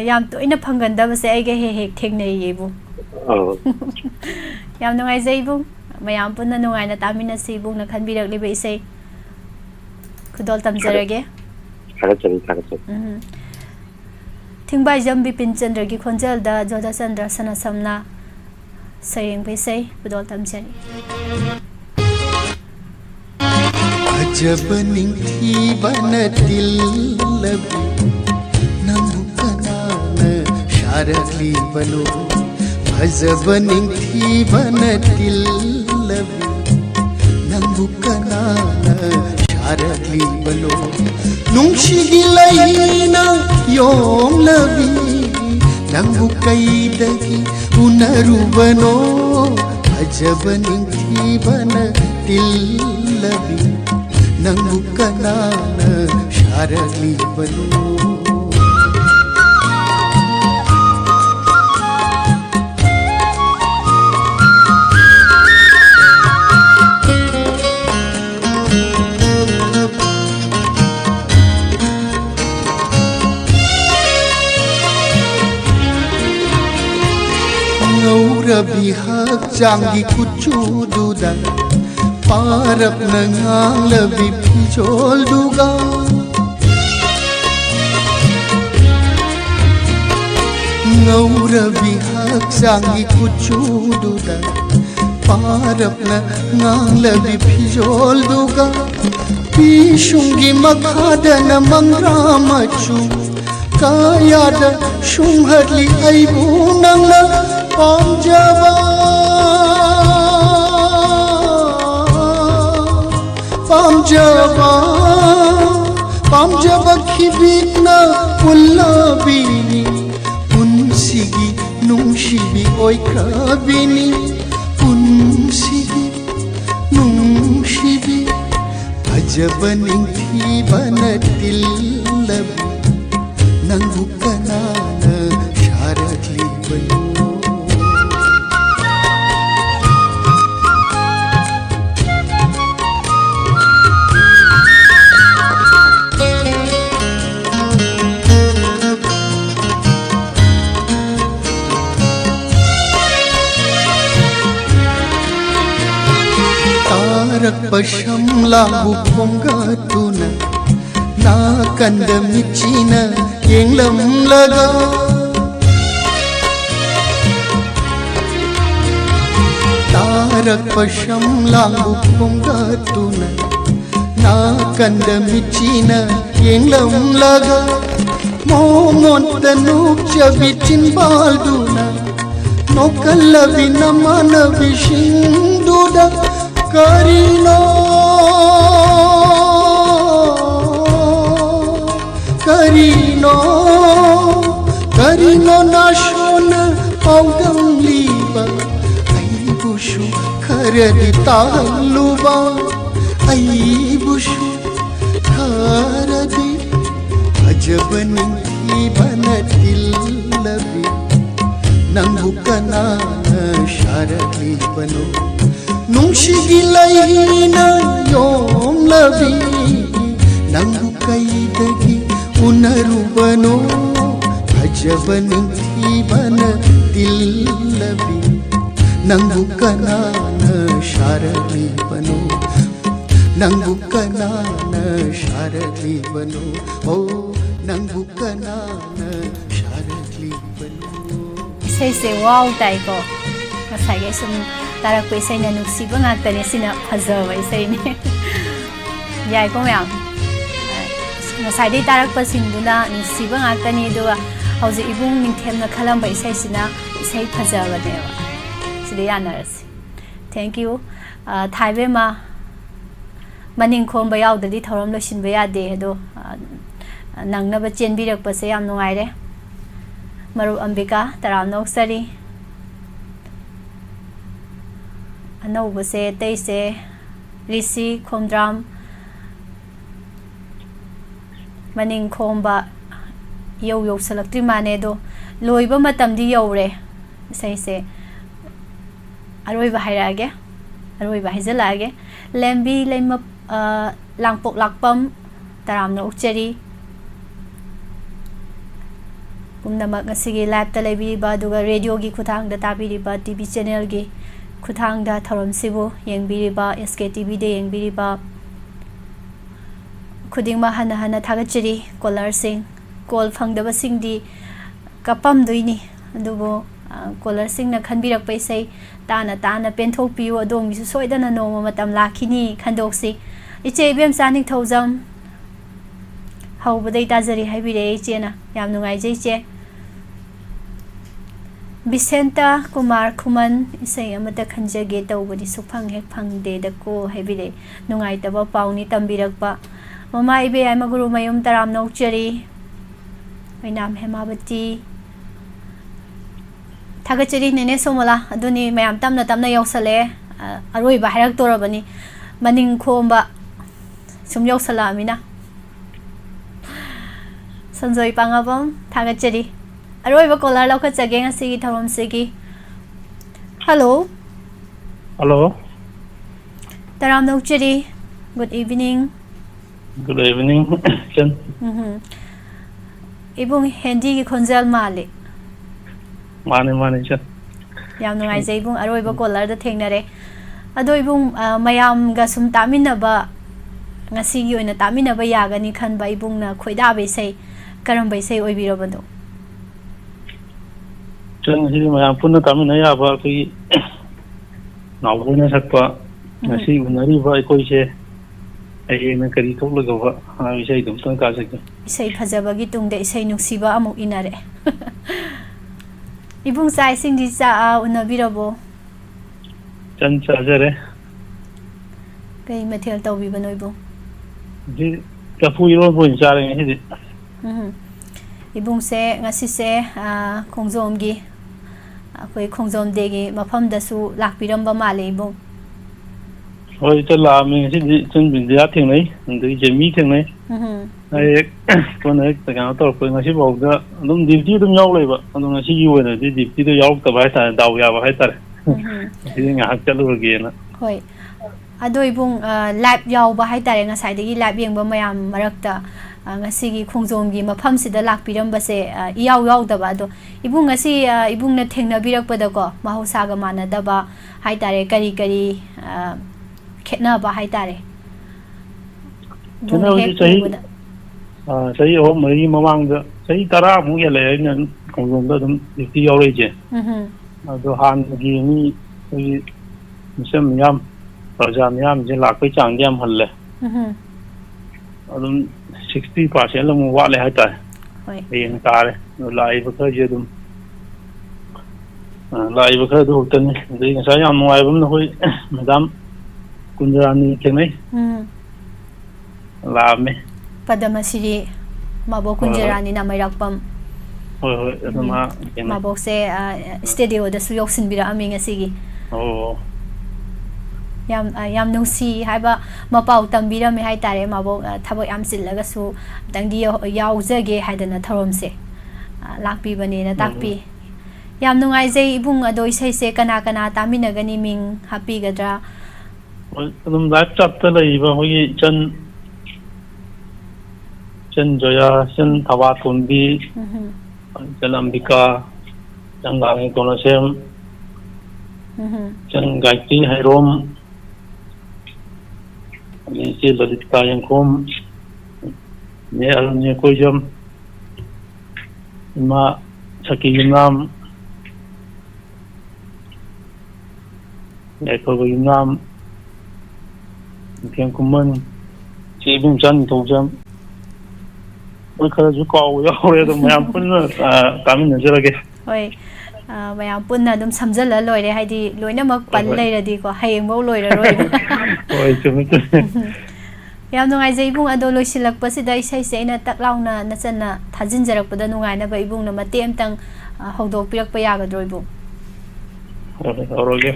yam to ina phangan da ba se ai ge he hek theng nei ye bu yam nungai jai bu mayam punna nungai na tamina si bu na khan birak le be isai khudol tam jarage khara chari thingbai jam bipin chandra gi khonjal da joda chandra sana samna sayang be sai khudol tam chari अजब निंथी बन दिल लबी नमुकनान शारली बनो अजब निंथी बन दिल लबी नमुकनान शारली बनो नुंशी लईना योम लबी नमुकैदगी उनरु बनो अजब निंथी बन दिल लबी नंगु कनान शारली बनो ngौरबी हक Changi कुचू दुदा पारपना nganglbi phijol duga ngaurabi haksangi kuchududa parapna nganglbi phijol duga pishungi makhadana mangramachu kayada shungharli aibu nangla pamjaba pamjaba khibitna pullabini punsigi nungshibi oikrabini punsigi nungshibi ajabaning thibana tillabi nangu kanana sharatli banu Pashamla bupongatuna na kandamichina yenglam laga tarak pashamla bupongatuna na kandamichina yenglam laga momon tanuk chabichin balduna nokallabi namana vishinduda Karino nashona paudam liba aibushu kharadi taluba aibushu kharadi ajabani ibanatil nangu kanana sharatli bano nungshigi laina yom labi nangu kaidagi unarubano ajabani thibana dillabi nangu kanana sharatli bano nangu kanana sharatli bano oh nangu kanana sharatli bano say wow taiko kasai sum tarak pe sai na nuksiba ngakta ne sina phajaba sai ne yai ko myam ngasai dei tarak pa sinduna nuksiba ngakta ni do hauji ibung ningthem na khalam bai sai sina sai phajaba ne wa sidi yanas thank you thaibe ma maning khom ba yaw dadi thoram lo shin ba ya de do nangna ba chen bi rak pa se yam nungai re maru ambika taram nok sari anauba se teise risi khomdram maning khomba yow salaktri mane do loiba matam di yowre sai se aroiba hairage aroiba haijalage lembi leima langpok lakpam taram no ucheri kumnamak ngasigi live ta lebi ba duga radio gi khuthang da tabiri ba tv channel gi khuthang da thorom sibu yengbiri ba sk tv de yengbiri ba khuding ma hana hana thagachiri caller sing call phangdaba sing di kapam duini adubo caller sing na khanbirak paisai tana penthok piu adong bisu soidana noma matam lakhini khandoksi iche bem sanik thojam haubadai tajari haibire chena yam nungai jei che Vicenta Kumar Kuman isai amata khanjage tawbadi suphang hek phangde da ko haibire nungai taba pauni tambirakpa mama ibe ai maguru mayum taram nokchari mainam hemabati thagachari nene somala aduni mayam tamna yausale aroi ba harak torabani maning khomba sum yausala amina sanjoi pangabam thagachari aroi ba caller lokha chage ngasi gi tharom segi hello taram nokchari good evening Chen ibung hendi gi khonjal male mane chen yam nungai jai ibung aroi ba caller da thengnare ꯑꯗꯣ ꯏꯕꯨꯡ ꯃꯌꯥꯝꯒ ꯁꯨꯝ ꯇꯥꯃꯤꯟꯅꯕ ꯉꯁꯤꯒꯤ ꯑꯣꯏꯅ ꯇꯥꯃꯤꯟꯅꯕ ꯌꯥꯒꯅꯤ ꯈꯟꯕ ꯏꯕꯨꯡꯅ ꯈꯣꯏꯗꯥꯕ ꯏꯁꯩ ꯀꯔꯝꯕ ꯏꯁꯩ ꯑꯣꯏꯕꯤꯔꯕꯅꯣ? ꯉꯁꯤꯗꯤ ꯃꯌꯥꯝ ꯄꯨꯟꯅ ꯇꯥꯃꯤꯟꯅ ꯌꯥꯕ ꯑꯩꯈꯣꯏꯒꯤ ꯅꯥꯎꯕꯣꯏꯅ ꯁꯛꯄ ꯉꯁꯤ ꯎꯅꯔꯤꯕ ꯑꯩꯈꯣꯏꯁꯦ ꯍꯌꯦꯡꯅ ꯀꯔꯤ ꯊꯣꯛꯂꯒꯕ ꯍꯥꯏꯕ ꯏꯁꯩꯗꯨ ꯑꯃꯨꯛꯇꯪ ꯇꯥꯖꯒꯦ. ꯏꯁꯩ ꯐꯖꯕꯒꯤ ꯇꯨꯡꯗ ꯏꯁꯩ ꯅꯨꯡꯁꯤꯕ ꯑꯃꯨꯛ ꯏꯅꯔꯛꯑꯦ. ꯏꯕꯨꯡ ꯆꯥꯛ ꯏꯁꯤꯡꯗꯤ ꯎꯅꯕꯤꯔꯕꯣ? ꯆꯥꯖꯔꯦ. ꯀꯩ ꯃꯊꯦꯜ ꯇꯧꯕꯤꯕꯅꯣ ꯏꯕꯨꯡ? ꯂꯐꯨ ꯏꯔꯣꯟꯕ ꯑꯣꯏꯅ ꯆꯥꯔꯦ ꯉꯁꯤꯗꯤ. ꯏꯕꯨꯡꯁꯦ ꯉꯁꯤꯁꯦ ꯈꯣꯡꯖꯣꯝꯒꯤ ꯑꯩꯈꯣꯏ ꯈꯣꯡꯖꯣꯝ ꯗꯦꯒꯤ ꯃꯐꯝꯗꯁꯨ ꯂꯥꯛꯄꯤꯔꯝꯕ ꯃꯥꯜꯂꯦ ꯏꯕꯨꯡ. ꯍꯣꯏ ꯏꯆꯟ ꯂꯥꯛꯑꯝꯃꯤ ꯉꯁꯤꯗꯤ. ꯏꯆꯟ ꯕꯤꯟꯗꯤꯌꯥ ꯊꯦꯡꯅꯩ, ꯑꯗꯒꯤ ꯖꯦꯃꯤ ꯊꯦꯡꯅꯩ. ꯍꯦꯛ ꯀꯣꯟꯅ ꯍꯦꯛ ꯀꯩꯅꯣ ꯇꯧꯔꯛꯄ ꯉꯁꯤꯐꯥꯎꯗ ꯑꯗꯨꯝ ꯗ꯭ꯌꯨꯇꯤ ꯑꯗꯨꯝ ꯌꯥꯎ ꯂꯩꯕ. ꯑꯗꯣ ꯉꯁꯤꯒꯤ ꯑꯣꯏꯅꯗꯤ ꯗ꯭ꯌꯨꯇꯤꯗꯣ ꯌꯥꯎꯔꯛꯇꯕ ꯍꯥꯏꯇꯥꯔꯦ, ꯗꯥꯎ ꯌꯥꯕ ꯍꯥꯏꯇꯥꯔꯦ. ꯉꯁꯤꯗꯤ ꯉꯥꯏꯍꯥꯛ ꯆꯠꯂꯨꯔꯒꯦꯅ. ꯍꯣꯏ. ꯑꯗꯣ ꯏꯕꯨꯡ ꯂꯥꯏꯚ ꯌꯥꯎꯕ ꯍꯥꯏꯇꯥꯔꯦ, ꯉꯁꯥꯏꯗꯒꯤ ꯂꯥꯏꯚ ꯌꯦꯡꯕ ꯃꯌꯥꯝ ꯃꯔꯛꯇ ꯉꯁꯤꯒꯤ ꯈꯣꯡꯖꯣꯝꯒꯤ ꯃꯐꯝꯁꯤꯗ ꯂꯥꯛꯄꯤꯔꯝꯕꯁꯦ ꯏꯌꯥꯎ ꯌꯥꯎꯗꯕ. ꯑꯗꯣ ꯏꯕꯨꯡ ꯉꯁꯤ ꯏꯕꯨꯡꯅ ꯊꯦꯡꯅꯕꯤꯔꯛꯄꯗꯀꯣ ꯃꯍꯧꯁꯥꯒ ꯃꯥꯟꯅꯗꯕ ꯍꯥꯏꯇꯥꯔꯦ ꯀꯔꯤ ꯀꯔꯤ ꯈꯦꯠꯅꯕ ꯍꯥꯏꯇꯥꯔꯦ ꯏꯕꯨꯡꯅ ꯍꯦꯛ ꯎꯕꯗ? ꯆꯍꯤ 3-4 ꯃꯃꯥꯡꯗ ꯆꯍꯤ 10ꯃꯨꯛ ꯍꯦꯜꯂꯛꯑꯦ ꯑꯩꯅ ꯈꯣꯡꯖꯣꯝꯗ ꯑꯗꯨꯝ ꯗ꯭ꯌꯨꯇꯤ ꯌꯥꯎꯔꯛꯏꯁꯦ. ꯑꯗꯣ ꯍꯥꯟꯅꯒꯤ ꯃꯤ ꯑꯩꯈꯣꯏꯒꯤ ꯃꯤꯆꯝ ꯃꯤꯌꯥꯝ ꯄ꯭ꯔꯖꯥ ꯃꯤꯌꯥꯝꯁꯦ ꯂꯥꯛꯄꯩ ꯆꯥꯡꯗꯤ ꯌꯥꯝ ꯍꯜꯂꯦ. ꯑꯗꯨꯝ 60% ꯑꯃꯨꯛ ꯋꯥꯠꯂꯦ ꯍꯥꯏꯇꯥꯔꯦ. ꯍꯌꯦꯡ ꯇꯥꯔꯦ. ꯑꯗꯣ ꯂꯥꯛꯏꯕ ꯈꯔꯁꯦ ꯑꯗꯨꯝ ꯂꯥꯛꯏꯕ ꯈꯔꯗꯨ ꯈꯛꯇꯅꯤ. ꯑꯗꯩ ꯉꯁꯥꯏ ꯌꯥꯝ ꯅꯨꯡꯉꯥꯏꯕ ꯑꯃꯅ ꯑꯩꯈꯣꯏ ꯃꯦꯗꯥꯝ ꯀꯨꯟꯖꯔꯥꯅꯤ ꯊꯦꯡꯅꯩ. ꯂꯥꯛꯑꯝꯃꯦ. ꯄꯗꯃꯁꯤꯔꯤ ꯃꯕꯣꯛ ꯀꯨꯟꯖꯔꯥꯅꯤ ꯅꯥꯃꯩꯔꯥꯛꯄꯝ. ꯍꯣꯏ ꯑꯗꯨ ꯃꯥ ꯊꯦꯡꯅꯩ. ꯃꯕꯣꯛꯁꯦ ꯁ꯭ꯇꯨꯗꯤꯑꯣꯗꯁꯨ ꯌꯧꯁꯤꯟꯕꯤꯔꯛꯑꯝꯃꯤ ꯉꯁꯤꯒꯤ. ꯌꯥꯝ ꯅꯨꯡꯁꯤ ꯍꯥꯏꯕ ꯃꯄꯥꯎ ꯇꯝꯕꯤꯔꯝꯃꯦ ꯍꯥꯏꯇꯥꯔꯦ. ꯃꯕꯣꯛ ꯊꯕꯛ ꯌꯥꯝ ꯆꯤꯜꯂꯒꯁꯨ ꯑꯃꯨꯛꯇꯪꯗꯤ ꯌꯥꯎꯖꯒꯦ ꯍꯥꯏꯗꯅ ꯊꯧꯔꯝꯁꯦ ꯂꯥꯛꯄꯤꯕꯅꯦꯅ ꯇꯥꯛꯄꯤ. ꯌꯥꯝ ꯅꯨꯡꯉꯥꯏꯖꯩ ꯏꯕꯨꯡ. ꯑꯗꯣ ꯏꯁꯩꯁꯦ ꯀꯅꯥ ꯀꯅꯥ ꯇꯥꯃꯤꯟꯅꯒꯅꯤ, ꯃꯤꯡ ꯍꯥꯞꯄꯤꯒꯗ꯭ꯔꯥ? ꯑꯗꯨꯝ ꯂꯥꯏꯐ ꯆꯥꯠꯇ ꯂꯩꯔꯤꯕ ꯑꯩꯈꯣꯏꯒꯤ ꯏꯆꯟ ꯖꯣꯌꯥ, ꯏꯆꯟ ꯊꯕꯥꯇꯣꯟꯕꯤ, ꯏꯆꯟ ꯑꯝꯕꯤꯀꯥ, ꯏꯆꯟ ꯂꯥꯡꯉꯩ ꯀꯣꯅꯁꯦꯝ, ꯏꯆꯟ ꯒꯥꯏꯇ꯭ꯔꯤ ꯍꯩꯔꯣꯝ, ꯑꯗꯩ ꯏꯆꯦ ꯂꯂꯤꯇꯥ ꯌꯦꯡꯈꯣꯝ, ꯏꯅꯦ ꯑꯔꯨꯅꯦ ꯀꯣꯏꯖꯝ, ꯏꯃꯥ ꯁꯈꯤ ꯌꯨꯝꯅꯥꯝ, ꯌꯥꯏꯐꯕ ꯌꯨꯝꯅꯥꯝ, ꯅꯤꯡꯊꯦꯝ ꯈꯨꯃꯟ, ꯏꯆꯦ ꯏꯕꯨꯡꯆꯥ ꯅꯤꯡꯊꯧꯖꯝ, ꯃꯣꯏ ꯈꯔꯁꯨ ꯀꯥꯎꯕ ꯌꯥꯎꯔꯦ. ꯑꯗꯨꯝ ꯃꯌꯥꯝ ꯄꯨꯟꯅ ꯇꯥꯃꯤꯟꯅꯖꯔꯒꯦ. ꯍꯣꯏ. ꯃꯌꯥꯝ ꯄꯨꯟꯅ ꯑꯗꯨꯝ ꯁꯝꯖꯜꯂ ꯂꯣꯏꯔꯦ. ꯍꯥꯏꯗꯤ ꯂꯣꯏꯅꯃꯛ ꯄꯜ ꯂꯩꯔꯗꯤꯀꯣ ꯍꯌꯦꯡꯐꯧ ꯂꯣꯏꯔꯔꯣꯏꯕ. ꯍꯣꯏ, ꯆꯨꯝꯃꯦ ꯆꯨꯝꯃꯦ. ꯌꯥꯝ ꯅꯨꯡꯉꯥꯏꯖꯩ ꯏꯕꯨꯡ. ꯑꯗꯣ ꯂꯣꯏꯁꯤꯜꯂꯛꯄꯁꯤꯗ ꯏꯁꯩꯁꯦ ꯑꯩꯅ ꯇꯛ ꯂꯥꯎꯅ ꯅꯆꯟꯅ ꯊꯥꯖꯤꯟꯖꯔꯛꯄꯗ ꯅꯨꯡꯉꯥꯏꯅꯕ ꯏꯕꯨꯡꯅ ꯃꯇꯦꯛ ꯑꯃꯇꯪ ꯍꯧꯗꯣꯛꯄꯤꯔꯛꯄ ꯌꯥꯒꯗ꯭ꯔꯣ ꯏꯕꯨꯡ? ꯍꯧꯔꯒꯦ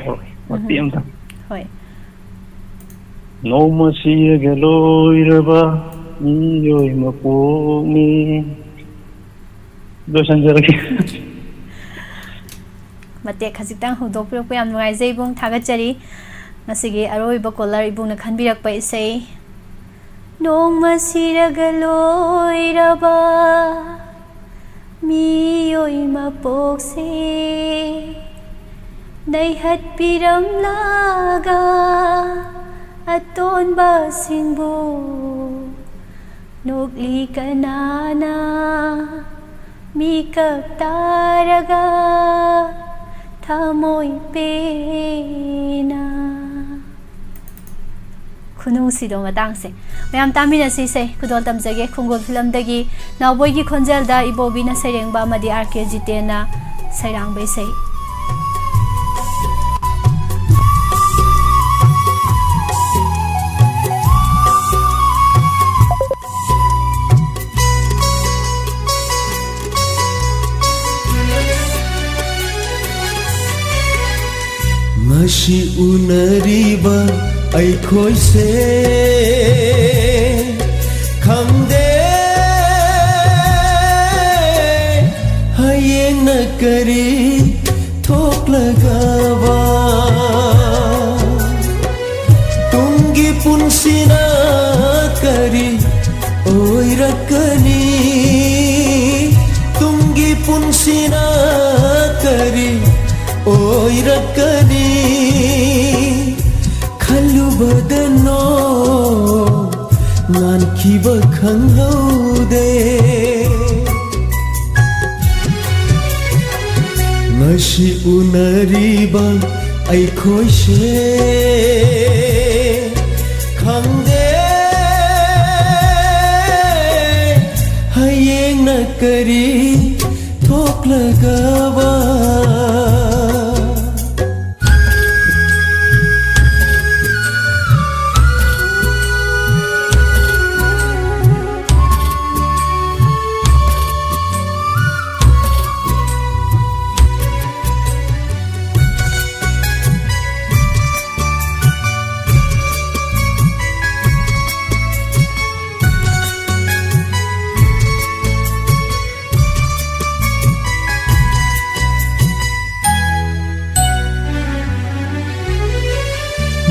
ꯃꯇꯦꯛ ꯑꯃꯇꯪ. ꯍꯣꯏ. ꯅꯣꯡꯃ ꯁꯤꯔꯒ ꯂꯣꯏꯔꯕ ꯃꯤꯑꯣꯏ ꯃꯄꯣꯛꯅꯤ. ꯂꯣꯏꯁꯟꯖꯔꯒꯦ. ꯃꯇꯦꯛ ꯈꯖꯤꯛꯇꯪ ꯍꯧꯗꯣꯛꯄꯤꯔꯛꯄ ꯌꯥꯝ ꯅꯨꯡꯉꯥꯏꯖꯩ ꯏꯕꯨꯡ. ꯊꯥꯒꯠꯆꯔꯤ. ꯉꯁꯤꯒꯤ ꯑꯔꯣꯏꯕ ꯀꯣꯂꯔ ꯏꯕꯨꯡꯅ ꯈꯟꯕꯤꯔꯛꯄ ꯏꯁꯩ ꯅꯣꯡꯃ ꯁꯤꯔꯒ ꯂꯣꯏꯔꯕ ꯃꯤꯑꯣꯏ ꯃꯄꯣꯛꯁꯦ ꯅꯩꯍꯠꯄꯤꯔꯝꯂꯒ ꯑꯇꯣꯟꯕꯁꯤꯡꯕꯨ ꯅꯣꯛꯂꯤ ꯀꯅꯥꯅ ꯃꯤꯀꯞ ꯇꯥꯔꯒ ꯊꯃꯣꯏ ꯄꯦꯟꯅ. ꯈꯨꯅꯨꯡꯁꯤꯗꯣ ꯃꯇꯥꯡꯁꯦ ꯃꯌꯥꯝ ꯇꯥꯃꯤꯟꯅꯁꯤ. ꯏꯁꯩ ꯈꯨꯗꯣꯜ ꯇꯝꯖꯒꯦ. ꯈꯣꯡꯒꯣꯜ ꯐꯤꯂꯝꯗꯒꯤ ꯅꯥꯎꯕꯣꯏꯒꯤ ꯈꯣꯟꯖꯦꯜꯗ ꯏꯕꯣꯕꯤꯅ ꯁꯩꯔꯦꯡꯕ ꯑꯃꯗꯤ ꯑꯥꯔ.ꯀꯦ. ꯖꯤꯇꯦꯟꯅ ꯁꯩꯔꯥꯡꯕ ꯏꯁꯩ. ꯉꯁꯤ ꯎꯅꯔꯤꯕ ꯑꯩꯈꯣꯏꯁꯦ ꯈꯪꯗꯦ ꯍꯌꯦꯡꯅ ꯀꯔꯤ ꯊꯣꯛꯂꯒꯕ ꯇꯨꯡꯒꯤ ꯄꯨꯟꯁꯤꯅ ꯀꯔꯤ ꯑꯣꯏꯔꯛꯀꯅꯤ ꯇꯨꯡꯒꯤ ꯄꯨꯟꯁꯤꯅ ꯀꯔꯤ ꯑꯣꯏꯔꯛꯀꯅꯤ ꯉꯥꯟꯈꯤꯕ ꯈꯪꯍꯧꯗꯦ ꯉꯁꯤ ꯎꯅꯔꯤꯕ ꯑꯩꯈꯣꯏꯁꯦ ꯈꯪꯗꯦ ꯍꯌꯦꯡꯅ ꯀꯔꯤ ꯊꯣꯛꯂꯒꯕ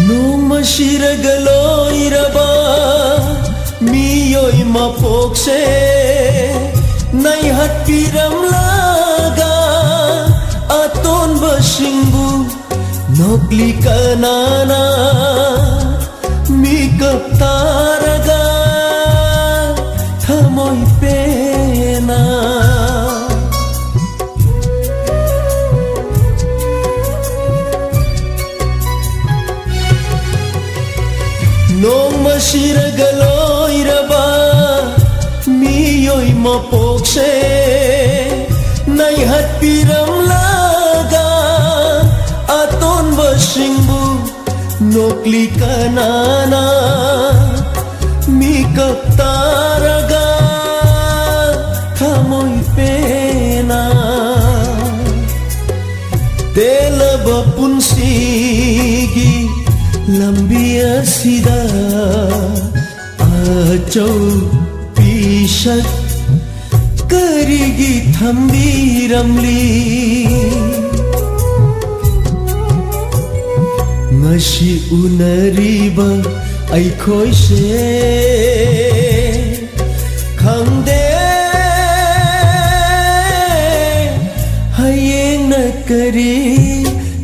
ꯅꯣꯡꯃꯁꯤꯔꯒ ꯂꯣꯏꯔꯕ ꯃꯤꯑꯣꯏ ꯃꯄꯣꯛꯁꯦ ꯅꯩꯍꯠꯄꯤꯔꯝꯂꯒ ꯑꯇꯣꯟꯕꯁꯤꯡꯕꯨ ꯅꯣꯛꯂꯤ ꯀꯅꯥꯅ ꯃꯤꯀꯞ ꯇꯥꯔꯒ ꯊꯃꯣꯏ ꯄꯦꯟꯅ ꯅꯣꯡꯃꯁꯤꯔꯒ ꯂꯣꯏꯔꯕ ꯃꯤꯑꯣꯏ ꯃꯄꯣꯛꯁꯦ ꯅꯩꯍꯠꯄꯤꯔꯝꯂꯒ ꯑꯇꯣꯟꯕꯁꯤꯡꯕꯨ ꯅꯣꯛꯂꯤ ꯀꯅꯥꯅ ꯃꯤꯀꯞ ꯇꯥꯔꯒ ꯊꯃꯣꯏ ꯄꯦꯟꯅ ꯇꯦꯜꯂꯕ ꯄꯨꯟꯁꯤꯒꯤ ꯂꯝꯕꯤ ꯑꯁꯤꯗ ꯑꯆꯧꯄꯤꯁꯛ ꯀꯔꯤꯒꯤ ꯊꯝꯕꯤꯔꯝꯂꯤ ꯉꯁꯤ ꯎꯅꯔꯤꯕ ꯑꯩꯈꯣꯏꯁꯦ ꯈꯪꯗꯦ ꯍꯌꯦꯡꯅ ꯀꯔꯤ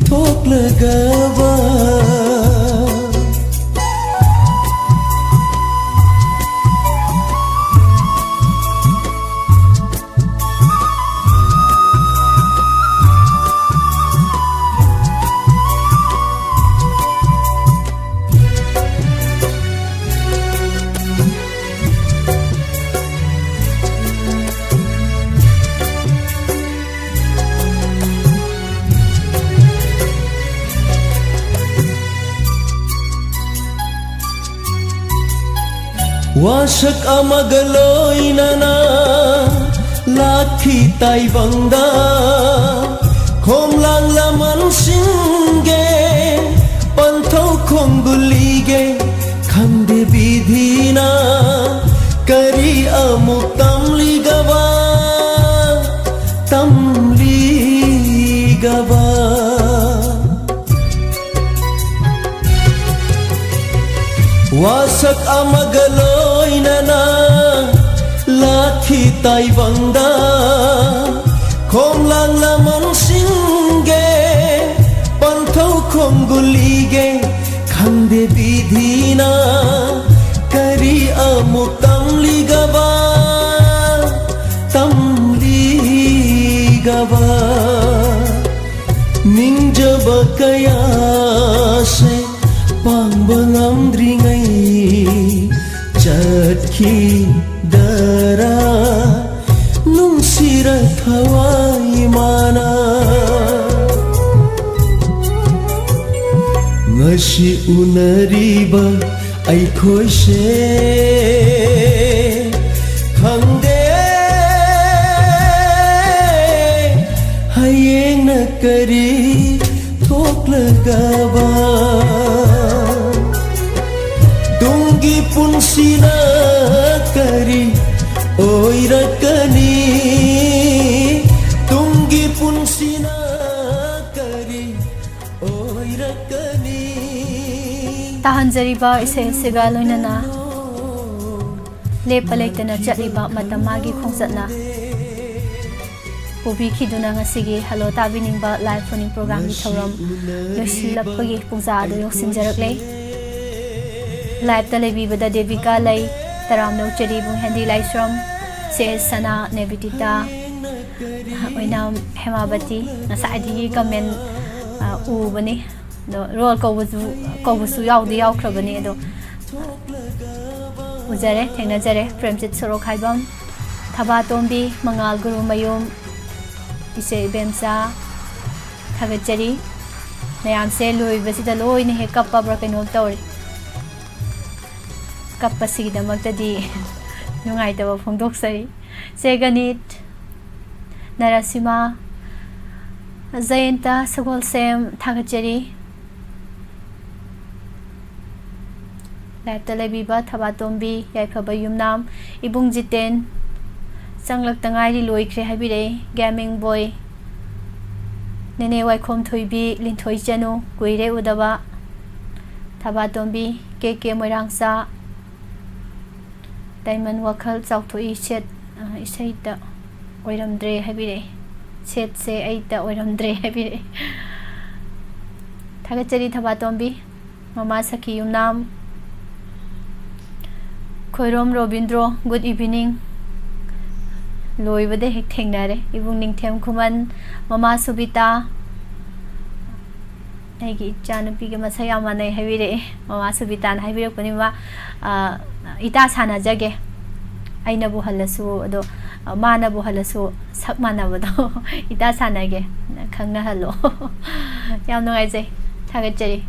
ꯊꯣꯛꯂꯒꯕ वाशक अमगा लोइनना लाखी ताइबंगा खोमलांग लमन सिंगे पंथौ खोंगुलीगे खंदे विधिना करी अमुक तमलीगवा वासक अमगा लोइनना लाखी ताइबंगा खोमलांग लमन सिंगे पंथौ खोंगुलीगे खंदे विधिना करी अमुक तमलीगवा निंजब कया से पांगबंगमद्रिंगै चटखी दरा नुंसिर थवाई माना ngasi unariba aikhoise khangde hayeng na kari thoklagaba dungi punsina kari oirakani dungi punsina kari oirakani tahanjariba ise sega loinana lepa leitana chaliba matamagi khongjatna Pobi khiduna ngasigi hello tabiningba live phoning program ni thoram yosilapagi pungza ado yoksinjarakle live ta lebi bada devika lai taram nokchari bung hendi laisrom se sana nebitita oina hemabati nasadi comment u bani do rol ko busu yaudi yaukhrabani do ujare thengna jare premjit sorok haibam thaba tombi mangal guru mayum ise bemsa thagachari mayam se loi basida loi ne he kappa bra kaino tori kappa sigida magtadi nungai taba phongdok sari seganit narasima Zayanta Sagol Sem Thagachari Laipta Lebiba Thabatombi Yaifaba Yumnam Ibung Jiten Sanglak Tangari Loikre Habire Gaming Boy Nene Waikom Thoibi Linthoi Janu Guire Udaba Thabatombi KK Moirangsa Diamond Wakal Chauthoi Chet Isaita Oiramdre Habire Chet se aita oiramdre habire Thagachari Thabatombi Mama Sakhi Yumnam Khoirom Robindro good evening Loibade hek thengnare ibung ningthem khuman Mama Subita aigi chanupi ge masaya manai habire Mama Subita na habire kunima ita sana jage aina bu halasu ado mana bu halasu sak mana bado ita sanage khangna halo yam ngai jai thagachari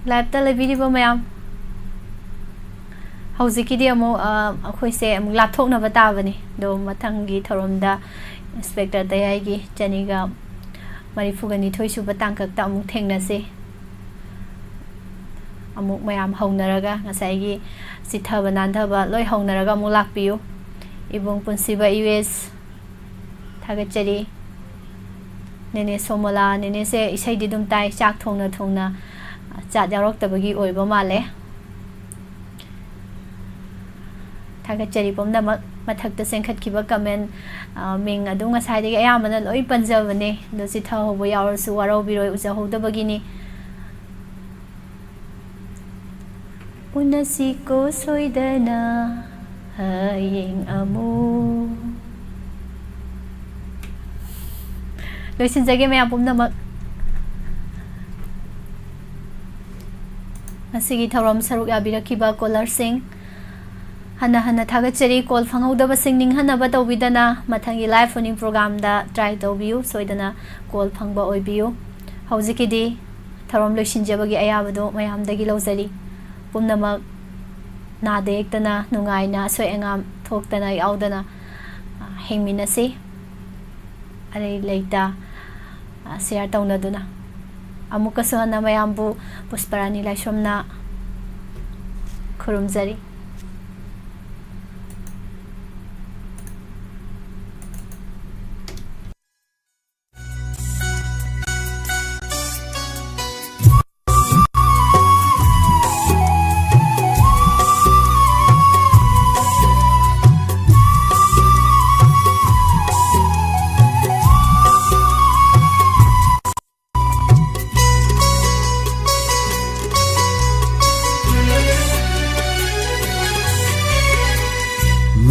live ta lebiri bo mayam hauji di amu akhoi se amu lapthok na bata bani do mathangi thoromda inspector tayai gi chaniga marifugani thoisu batang kak ta amu thengna se amuk mayam haunaraga ngasai gi sithaba nandhaba loi haunaraga mu lakpiu ibung punsiba US thagachari nene somola nene se isai didum tai chak thongna chat yarok tabagi oiba male thagachari pomna mathakta senkhat kiba comment ming adu ngasai degi ayamana loi panjabane do sitha hobo yawrsu waro biroi uja hodabagini Unasiko soidana hayeng amu Loisin jage mayam pumnamak Masigi thorom saruk yabirakiba caller sing Hana thagachari call phanghodaba sing ning hanaba tawbidana mathangi live phoning program da try tawbiu soidana call phangba oibiu Haujikidi thorom loisin jabagi ayabado mayamdagi lawzari Pumnamak nadektana nungaina soengam thoktana yaudana hengminasi are leita share tawnaduna amuka sohana mayambu pusparani laishomna khurumjari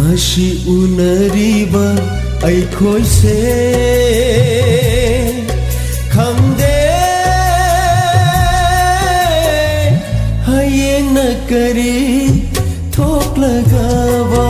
Ngasi unariba aikhoi se khangde hayeng na kari thok lagaba